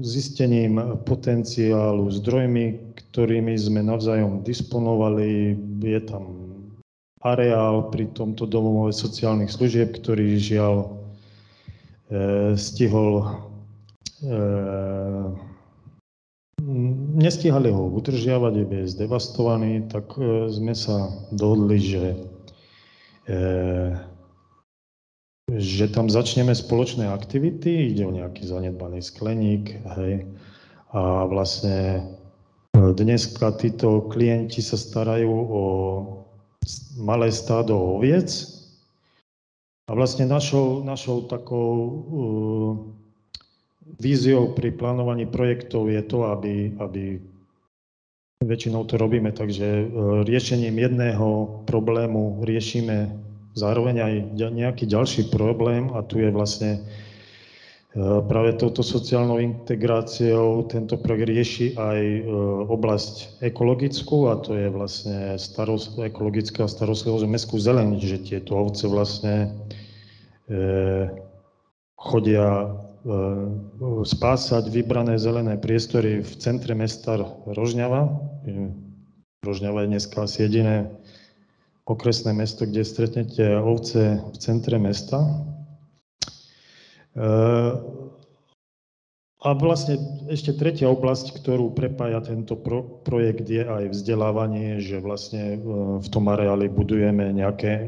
zistením potenciálu, zdrojmi, ktorými sme navzájom disponovali. Je tam areál pri tomto domove sociálnych služieb, ktorý žiaľ nestíhali ho udržiavať, je zdevastovaný, tak sme sa dohodli, že tam začneme spoločné aktivity, ide o nejaký zanedbaný skleník, hej, a vlastne dneska títo klienti sa starajú o malé stádo oviec a vlastne našou takou víziou pri plánovaní projektov je to, aby väčšinou to robíme, takže riešením jedného problému riešime zároveň aj nejaký ďalší problém a tu je vlastne práve touto sociálnou integráciou tento projekt rieši aj oblasť ekologickú a to je vlastne ekologická starostlivosť o mestskú zeleň, že tieto ovce vlastne chodia spásať vybrané zelené priestory v centre mesta Rožňava. Rožňava je dneska asi jediné okresné mesto, kde stretnete ovce v centre mesta. A vlastne ešte tretia oblasť, ktorú prepája tento projekt, je aj vzdelávanie, že vlastne v tom areáli budujeme nejaké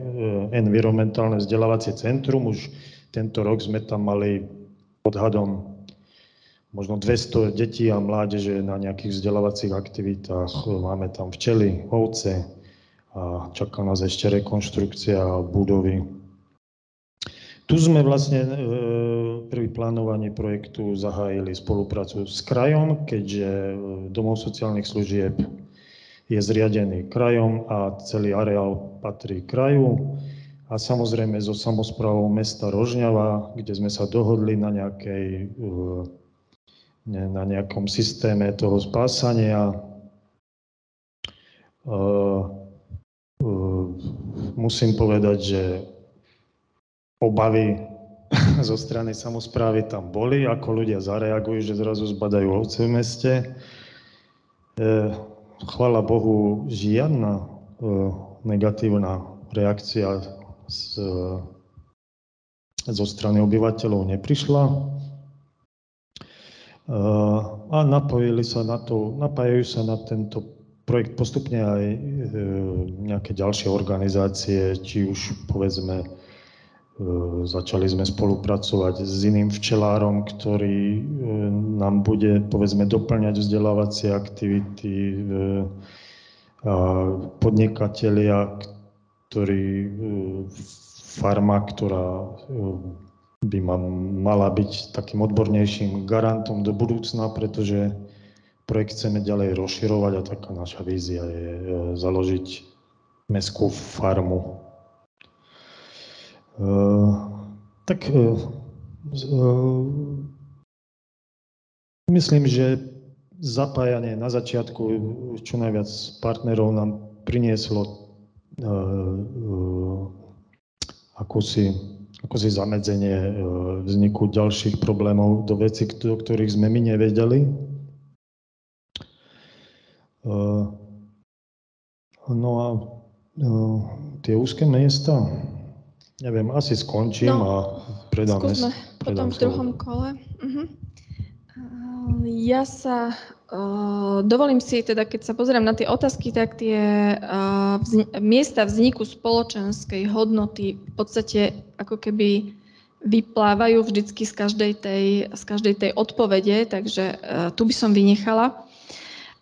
environmentálne vzdelávacie centrum. Už tento rok sme tam mali odhadom možno 200 detí a mládeže na nejakých vzdelávacích aktivitách. Máme tam včely, ovce a čaká nás ešte rekonštrukcia budovy. Tu sme vlastne pri plánovaní projektu zahájili spoluprácu s krajom, keďže domov sociálnych služieb je zriadený krajom a celý areál patrí kraju. A samozrejme so samosprávou mesta Rožňava, kde sme sa dohodli na nejakom systéme toho spásania. Musím povedať, že obavy zo strany samosprávy tam boli, ako ľudia zareagujú, že zrazu zbadajú ovce v meste. Chvála Bohu, žiadna negatívna reakcia zo strany obyvateľov neprišla. A napájajú sa na tento projekt postupne aj nejaké ďalšie organizácie, či už povedzme začali sme spolupracovať s iným včelárom, ktorý nám bude, povedzme, doplňať vzdelávacie aktivity, podnikatelia, farma, ktorá by mala byť takým odbornejším garantom do budúcna, pretože projekt chceme ďalej rozširovať a taká naša vízia je založiť mestskú farmu. Myslím, že zapájanie na začiatku čo najviac partnerov nám prinieslo akosi zamedzenie vzniku ďalších problémov do vecí, do ktorých sme my nevedeli. No a tie úzke miesta, neviem, asi skončím a predám. Skúsme potom v druhom kole. Ja sa dovolím si, teda keď sa pozerám na tie otázky, tak tie miesta vzniku spoločenskej hodnoty v podstate ako keby vyplávajú vždycky z každej tej odpovede, takže tu by som vynechala.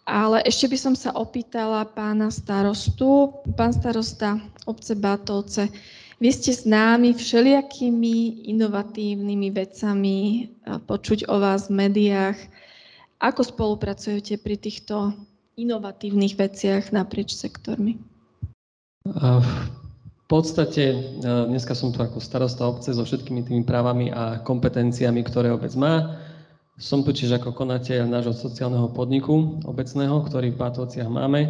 Ale ešte by som sa opýtala pána starostu. Pán starosta obce Bátovce, vy ste známi všelijakými inovatívnymi vecami, počuť o vás v médiách. Ako spolupracujete pri týchto inovatívnych veciach naprieč sektormi? V podstate dneska som tu ako starosta obce so všetkými tými právami a kompetenciami, ktoré obec má. Som tu tiež ako konateľ nášho sociálneho podniku obecného, ktorý v Bátovciach máme.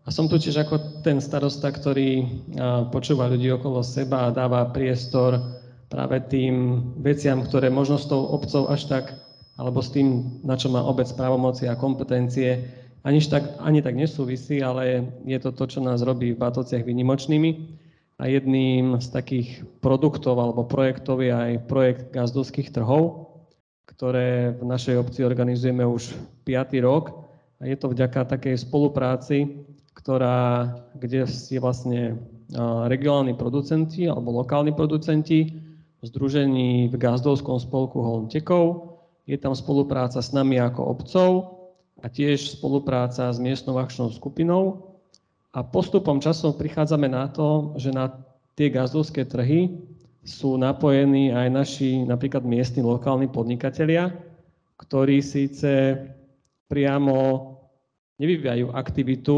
A som tu tiež ako ten starosta, ktorý počúva ľudí okolo seba a dáva priestor práve tým veciam, ktoré možno s tou obcou až tak, alebo s tým, na čo má obec právomoci a kompetencie, ani tak nesúvisí, ale je to to, čo nás robí v Bátovciach výnimočnými. A jedným z takých produktov alebo projektov je aj projekt gazdovských trhov, ktoré v našej obci organizujeme už 5. rok. A je to vďaka takej spolupráci, kde si vlastne regionálni producenti alebo lokálni producenti združení v gazdovskom spolku Holmtekov. Je tam spolupráca s nami ako obcov a tiež spolupráca s miestnou akčnou skupinou. A postupom času prichádzame na to, že na tie gazdovské trhy sú napojení aj naši napríklad miestni lokálni podnikatelia, ktorí síce priamo nevyvíjajú aktivitu,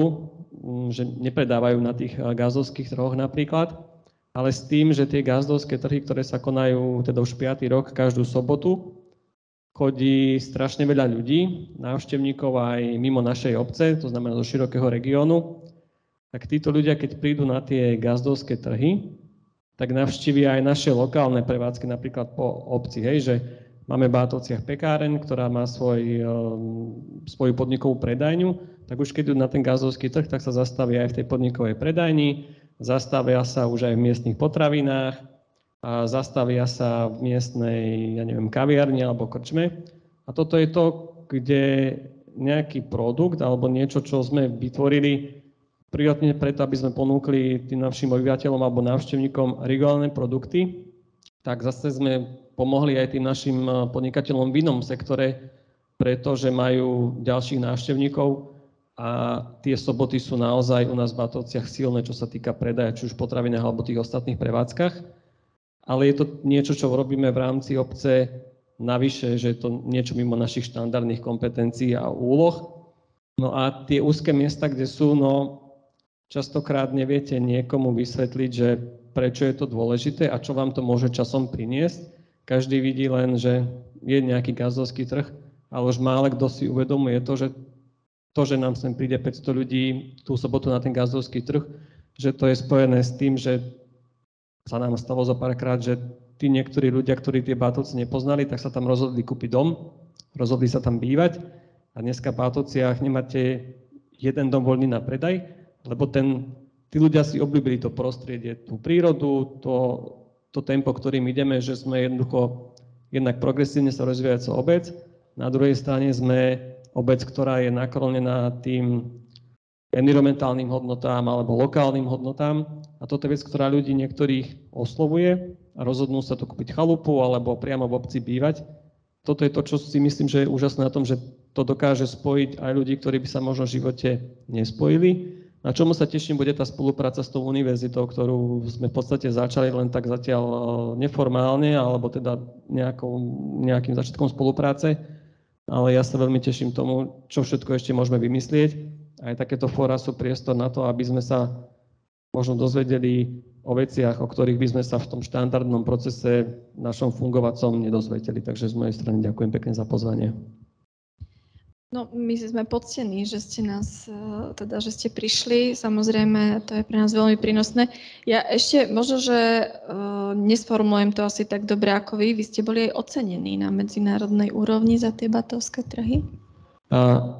že nepredávajú na tých gazdovských trhoch napríklad, ale s tým, že tie gazdovské trhy, ktoré sa konajú teda už 5. rok každú sobotu, chodí strašne veľa ľudí, návštevníkov aj mimo našej obce, to znamená zo širokého regiónu, tak títo ľudia, keď prídu na tie gazdovské trhy, tak navštívia aj naše lokálne prevádzky, napríklad po obci, hej, že máme v Bátovciach pekáreň, ktorá má svoju podnikovú predajňu, tak už keď idú na ten gazdovský trh, tak sa zastavia aj v tej podnikovej predajni, zastavia sa už aj v miestnych potravinách, a zastavia sa v miestnej, kaviarni alebo krčme. A toto je to, kde nejaký produkt alebo niečo, čo sme vytvorili prvotne preto, aby sme ponúkli tým našim obyvateľom alebo návštevníkom regionálne produkty, tak zase sme pomohli aj tým našim podnikateľom v inom sektore, pretože majú ďalších návštevníkov a tie soboty sú naozaj u nás v Bátovciach silné, čo sa týka predaja, či už v potravinách alebo tých ostatných prevádzkach. Ale je to niečo, čo robíme v rámci obce navyše, že je to niečo mimo našich štandardných kompetencií a úloh. No a tie úzke miesta, kde sú, častokrát neviete niekomu vysvetliť, že prečo je to dôležité a čo vám to môže časom priniesť. Každý vidí len, že je nejaký gazdovský trh, ale už málo kto si uvedomuje to, že nám sem príde 500 ľudí tú sobotu na ten gazdovský trh, že to je spojené s tým, že sa nám stalo zo párkrát, že tí niektorí ľudia, ktorí tie Bátovce nepoznali, tak sa tam rozhodli kúpiť dom, rozhodli sa tam bývať a dneska v Bátovciach nemáte jeden dom voľný na predaj, lebo tí ľudia si obľúbili to prostredie, tú prírodu, to tempo, ktorým ideme, že sme jednoducho jednak progresívne sa rozvíjajúca obec, na druhej strane sme obec, ktorá je naklonená tým environmentálnym hodnotám alebo lokálnym hodnotám. A toto je vec, ktorá ľudí niektorých oslovuje a rozhodnú sa to kúpiť chalupu alebo priamo v obci bývať. Toto je to, čo si myslím, že je úžasné na tom, že to dokáže spojiť aj ľudí, ktorí by sa možno v živote nespojili. Na čomu sa teším, bude tá spolupráca s tou univerzitou, ktorú sme v podstate začali len tak zatiaľ neformálne, alebo teda nejakým začiatkom spolupráce. Ale ja sa veľmi teším tomu, čo všetko ešte môžeme vymyslieť. Aj takéto fóra sú priestor na to, aby sme sa možno dozvedeli o veciach, o ktorých by sme sa v tom štandardnom procese našom fungovacom nedozvedeli. Takže z mojej strany ďakujem pekne za pozvanie. No, my sme poctení, že ste že ste prišli. Samozrejme, to je pre nás veľmi prínosné. Ja ešte možno, že nesformulujem to asi tak dobre ako vy. Vy ste boli aj ocenení na medzinárodnej úrovni za tie bátovské trhy?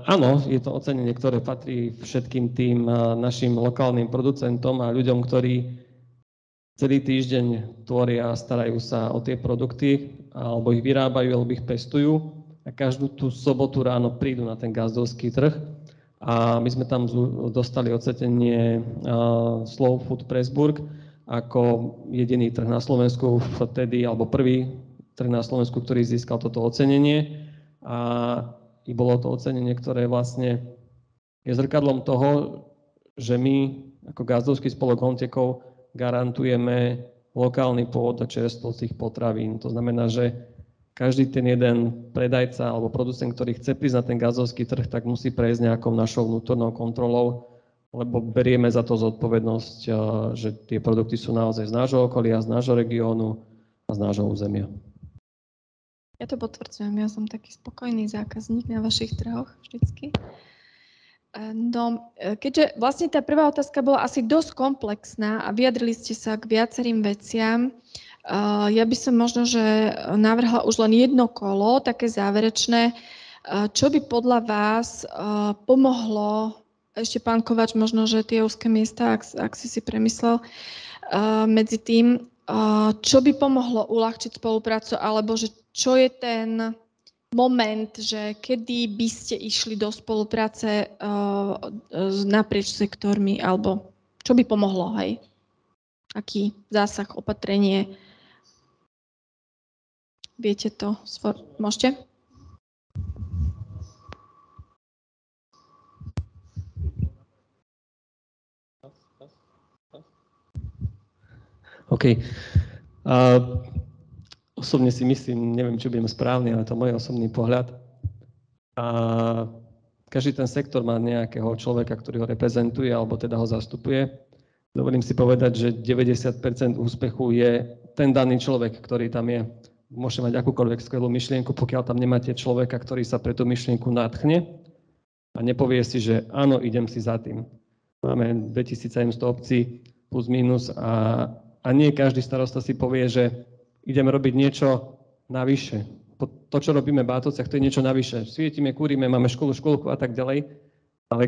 Áno, je to ocenenie, ktoré patrí všetkým tým našim lokálnym producentom a ľuďom, ktorí celý týždeň tvoria a starajú sa o tie produkty, alebo ich vyrábajú, alebo ich pestujú a každú tú sobotu ráno prídu na ten gazdovský trh. A my sme tam dostali ocenenie Slow Food Pressburg ako jediný trh na Slovensku vtedy, alebo prvý trh na Slovensku, ktorý získal toto ocenenie. I bolo to ocenenie, ktoré vlastne je zrkadlom toho, že my ako gazdovský spolok Hontekov garantujeme lokálny pôvod a čerstvosť tých potravín. To znamená, že každý ten jeden predajca alebo producent, ktorý chce prísť na ten gazdovský trh, tak musí prejsť nejakou našou vnútornou kontrolou, lebo berieme za to zodpovednosť, že tie produkty sú naozaj z nášho okolia, z nášho regiónu a z nášho územia. Ja to potvrdzujem, ja som taký spokojný zákazník na vašich trhoch vždycky. No, keďže vlastne tá prvá otázka bola asi dosť komplexná a vyjadrili ste sa k viacerým veciam, ja by som možno, že navrhla už len jedno kolo, také záverečné. Čo by podľa vás pomohlo, ešte pán Kovač, možno, že tie úzke miesta, ak si premyslel, medzi tým, čo by pomohlo uľahčiť spoluprácu, alebo že čo je ten moment, že kedy by ste išli do spolupráce naprieč sektormi, alebo čo by pomohlo, hej? Aký zásah, opatrenie? Viete to? Môžete? OK. Osobne si myslím, neviem, či budem správny, ale to je môj osobný pohľad. každý ten sektor má nejakého človeka, ktorý ho reprezentuje alebo teda ho zastupuje. Dovolím si povedať, že 90% úspechu je ten daný človek, ktorý tam je. Môžete mať akúkoľvek skvelú myšlienku, pokiaľ tam nemáte človeka, ktorý sa pre tú myšlienku nadchne a nepovie si, že áno, idem si za tým. Máme 2700 obcí plus minus a nie každý starosta si povie, že ideme robiť niečo navyše. To, čo robíme v Bátovciach, to je niečo navyše. Svietime, kúrime, máme školku a tak ďalej, ale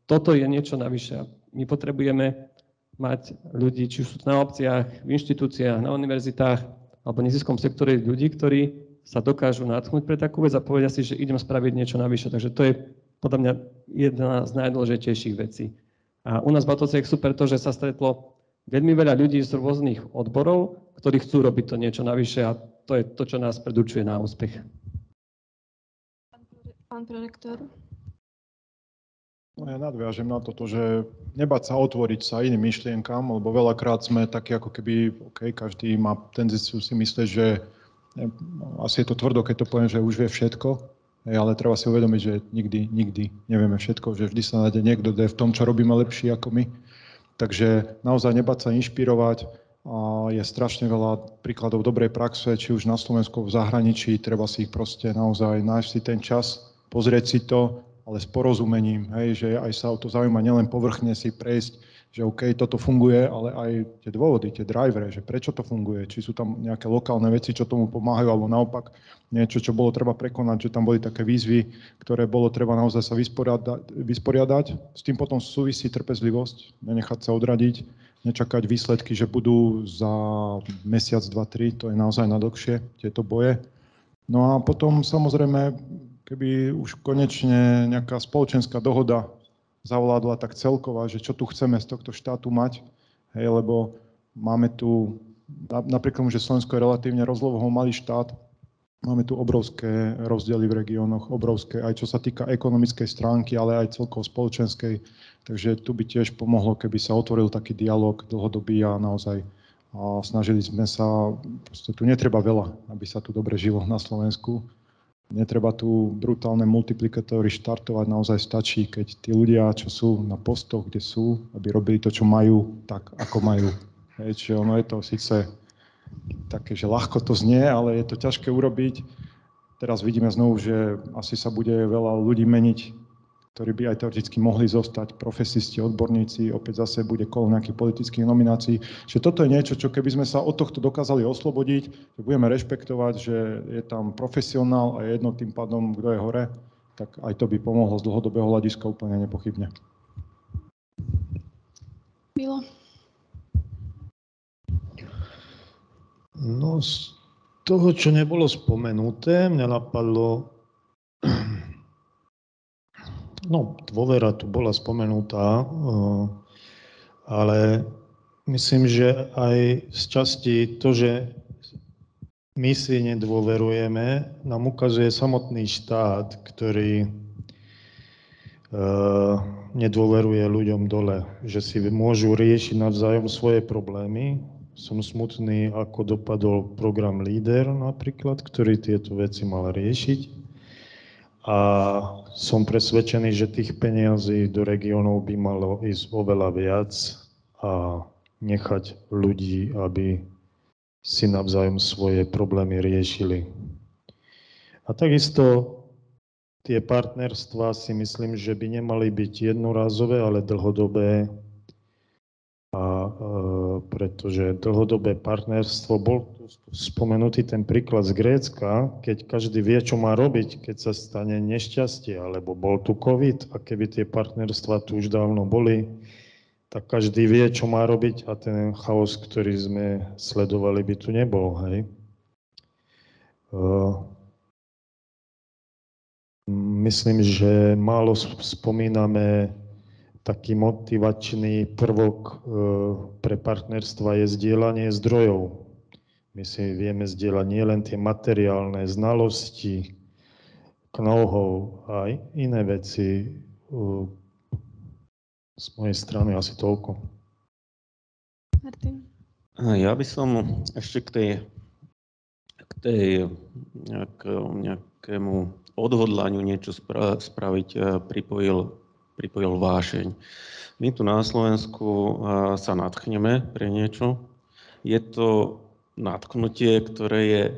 toto je niečo navyše. My potrebujeme mať ľudí, či už sú na obciach, v inštitúciách, na univerzitách alebo v neziskom sektore ľudí, ktorí sa dokážu natchnúť pre takú vec a povedia si, že idem spraviť niečo navyše. Takže to je podľa mňa jedna z najdôležitejších vecí. A u nás v Bátovciach je super to, že sa stretlo veľmi veľa ľudí z rôznych odborov, ktorí chcú robiť to niečo navyše a to je to, čo nás predurčuje na úspech. Pán prorektor. No ja nadviažem na toto, že nebať sa otvoriť sa iným myšlienkam, lebo veľakrát sme takí ako keby, každý má tendenciu si myslieť, že asi je to tvrdo, keď to poviem, že už vie všetko, ale treba si uvedomiť, že nikdy nevieme všetko, že vždy sa nájde niekto, kto je v tom, čo robíme lepšie ako my. Takže naozaj nebať sa inšpirovať. A je strašne veľa príkladov dobrej praxe, či už na Slovensku, v zahraničí, treba si ich proste naozaj nájsť si ten čas, pozrieť si to, ale s porozumením, hej, že aj sa o to zaujíma, nielen povrchne si prejsť, že OK, toto funguje, ale aj tie dôvody, tie drivere, že prečo to funguje, či sú tam nejaké lokálne veci, čo tomu pomáhajú, alebo naopak niečo, čo bolo treba prekonať, že tam boli také výzvy, ktoré bolo treba naozaj sa vysporiadať. S tým potom súvisí trpezlivosť, nenechať sa odradiť, nečakať výsledky, že budú za mesiac, 2, 3, to je naozaj na dlhšie, tieto boje. No a potom samozrejme, keby už konečne nejaká spoločenská dohoda zavládla tak celková, že čo tu chceme z tohto štátu mať, hej, lebo máme tu, napriek tomu, že Slovensko je relatívne rozlohovo malý štát, máme tu obrovské rozdiely v regiónoch, obrovské, aj čo sa týka ekonomickej stránky, ale aj celkovo spoločenskej. Takže tu by tiež pomohlo, keby sa otvoril taký dialog dlhodobý a naozaj snažili sme sa, proste tu netreba veľa, aby sa tu dobre žilo na Slovensku. Netreba tu brutálne multiplikátory štartovať, naozaj stačí, keď tí ľudia, čo sú na postoch, kde sú, aby robili to, čo majú, tak ako majú. Čiže ono je to síce také, že ľahko to znie, ale je to ťažké urobiť. Teraz vidíme znovu, že asi sa bude veľa ľudí meniť, ktorí by aj teoreticky mohli zostať, profesisti, odborníci, opäť zase bude kolo nejakých politických nominácií. Že toto je niečo, čo keby sme sa od tohto dokázali oslobodiť, že budeme rešpektovať, že je tam profesionál a je jedno tým pádom, kto je hore, tak aj to by pomohlo z dlhodobého hľadiska úplne nepochybne. Milo. No, z toho, čo nebolo spomenuté, mňa napadlo, no, dôvera tu bola spomenutá, ale myslím, že aj z časti to, že my si nedôverujeme, nám ukazuje samotný štát, ktorý nedôveruje ľuďom dole, že si môžu riešiť navzájom svoje problémy. Som smutný, ako dopadol program LEADER napríklad, ktorý tieto veci mal riešiť. A som presvedčený, že tých peniazí do regiónov by malo ísť oveľa viac a nechať ľudí, aby si navzájom svoje problémy riešili. A takisto tie partnerstvá si myslím, že by nemali byť jednorázové, ale dlhodobé. Pretože dlhodobé partnerstvo, bol tu spomenutý ten príklad z Grécka, keď každý vie, čo má robiť, keď sa stane nešťastie, alebo bol tu COVID a keby tie partnerstvá tu už dávno boli, tak každý vie, čo má robiť a ten chaos, ktorý sme sledovali, by tu nebol. Hej? Myslím, že málo spomíname taký motivačný prvok pre partnerstva je zdieľanie zdrojov. My si vieme zdieľať nielen tie materiálne znalosti, know-how, aj iné veci. Z mojej strany asi toľko. Martin? Ja by som ešte k tej nejakému odhodlaniu niečo spraviť pripojil vášeň. My tu na Slovensku sa nadchneme pre niečo. Je to nadchnutie, ktoré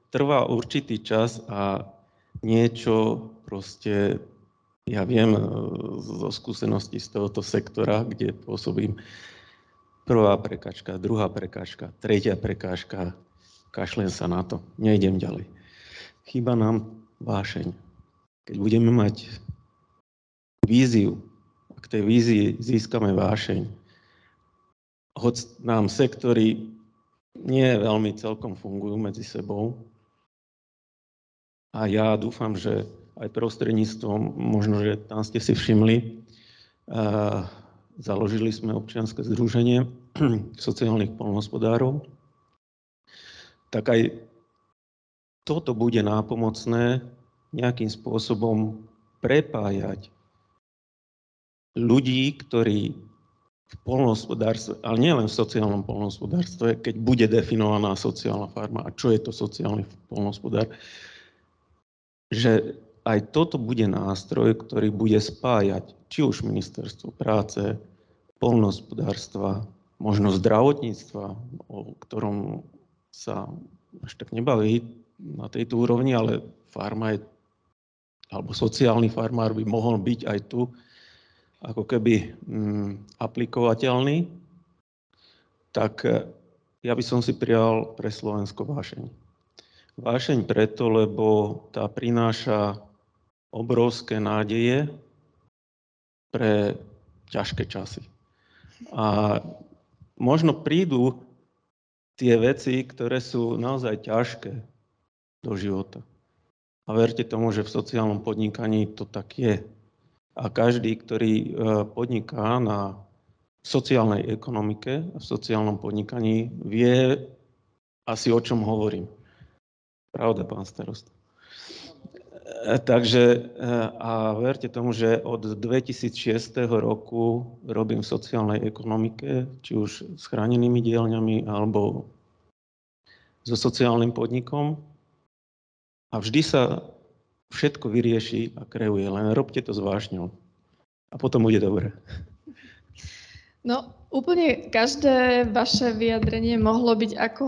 trvá určitý čas a niečo proste, ja viem zo skúseností z tohoto sektora, kde pôsobím, prvá prekážka, druhá prekážka, tretia prekážka, kašlem sa na to, nejdem ďalej. Chýba nám vášeň. Keď budeme mať víziu, k tej vízii získame vášeň, hoď nám sektory nie veľmi celkom fungujú medzi sebou, a ja dúfam, že aj prostredníctvom, možno, že tam ste si všimli, založili sme občianske združenie sociálnych poľnohospodárov, tak aj toto bude nápomocné nejakým spôsobom prepájať ľudí, ktorí v poľnohospodárstve, ale nielen v sociálnom poľnohospodárstve, keď bude definovaná sociálna farma a čo je to sociálny poľnohospodár, že aj toto bude nástroj, ktorý bude spájať či už ministerstvo práce, poľnohospodárstva, možno zdravotníctva, o ktorom sa až tak nebaví na tejto úrovni, ale farma je, alebo sociálny farmár by mohol byť aj tu ako keby aplikovateľný, tak ja by som si prijal pre Slovensko vášeň. Vášeň preto, lebo tá prináša obrovské nádeje pre ťažké časy. A možno prídu tie veci, ktoré sú naozaj ťažké do života. A verte tomu, že v sociálnom podnikaní to tak je. A každý, ktorý podniká na sociálnej ekonomike a v sociálnom podnikaní, vie asi, o čom hovorím. Pravda, pán starosta. Takže a verte tomu, že od 2006 roku robím v sociálnej ekonomike, či už s chránenými dielňami alebo so sociálnym podnikom. A vždy sa všetko vyrieši a kreuje, len robte to s vášňou. A potom bude dobre. No, úplne každé vaše vyjadrenie mohlo byť ako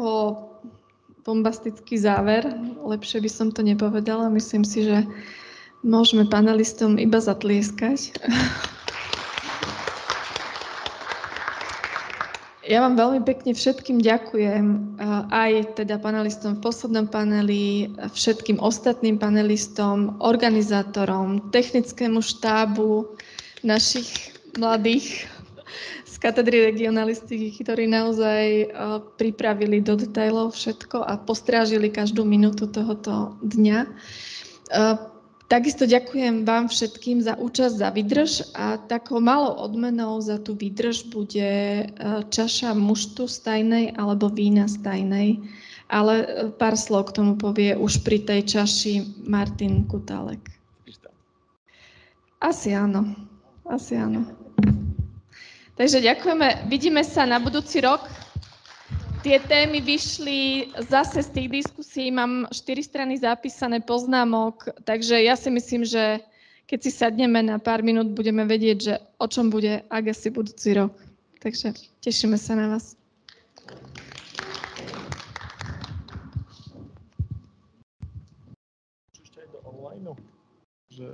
bombastický záver. Lepšie by som to nepovedala. Myslím si, že môžeme panelistom iba zatlieskať. Ja vám veľmi pekne všetkým ďakujem, aj teda panelistom v poslednom paneli, všetkým ostatným panelistom, organizátorom, technickému štábu našich mladých z katedry regionalistiky, ktorí naozaj pripravili do detailov všetko a postrážili každú minútu tohoto dňa. Takisto ďakujem vám všetkým za účasť, za výdrž a takou malou odmenou za tú výdrž bude čaša muštu z tajnej alebo vína z tajnej. Ale pár slov k tomu povie už pri tej čaši Martin Kutálek. Asi áno. Asi áno. Takže ďakujeme. Vidíme sa na budúci rok. Tie témy vyšli zase z tých diskusí, mám 4 strany zapísané poznámok, takže ja si myslím, že keď si sadneme na pár minút, budeme vedieť, že o čom bude Agasi budúci rok. Takže tešíme sa na vás. Ešte aj do online, že...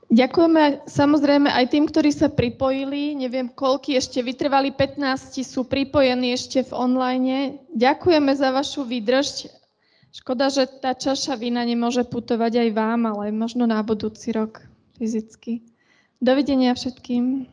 Ďakujeme samozrejme aj tým, ktorí sa pripojili. Neviem, koľky ešte vytrvali, 15 sú pripojení ešte v online. Ďakujeme za vašu výdrž. Škoda, že tá čaša vína nemôže putovať aj vám, ale možno na budúci rok fyzicky. Dovidenia všetkým.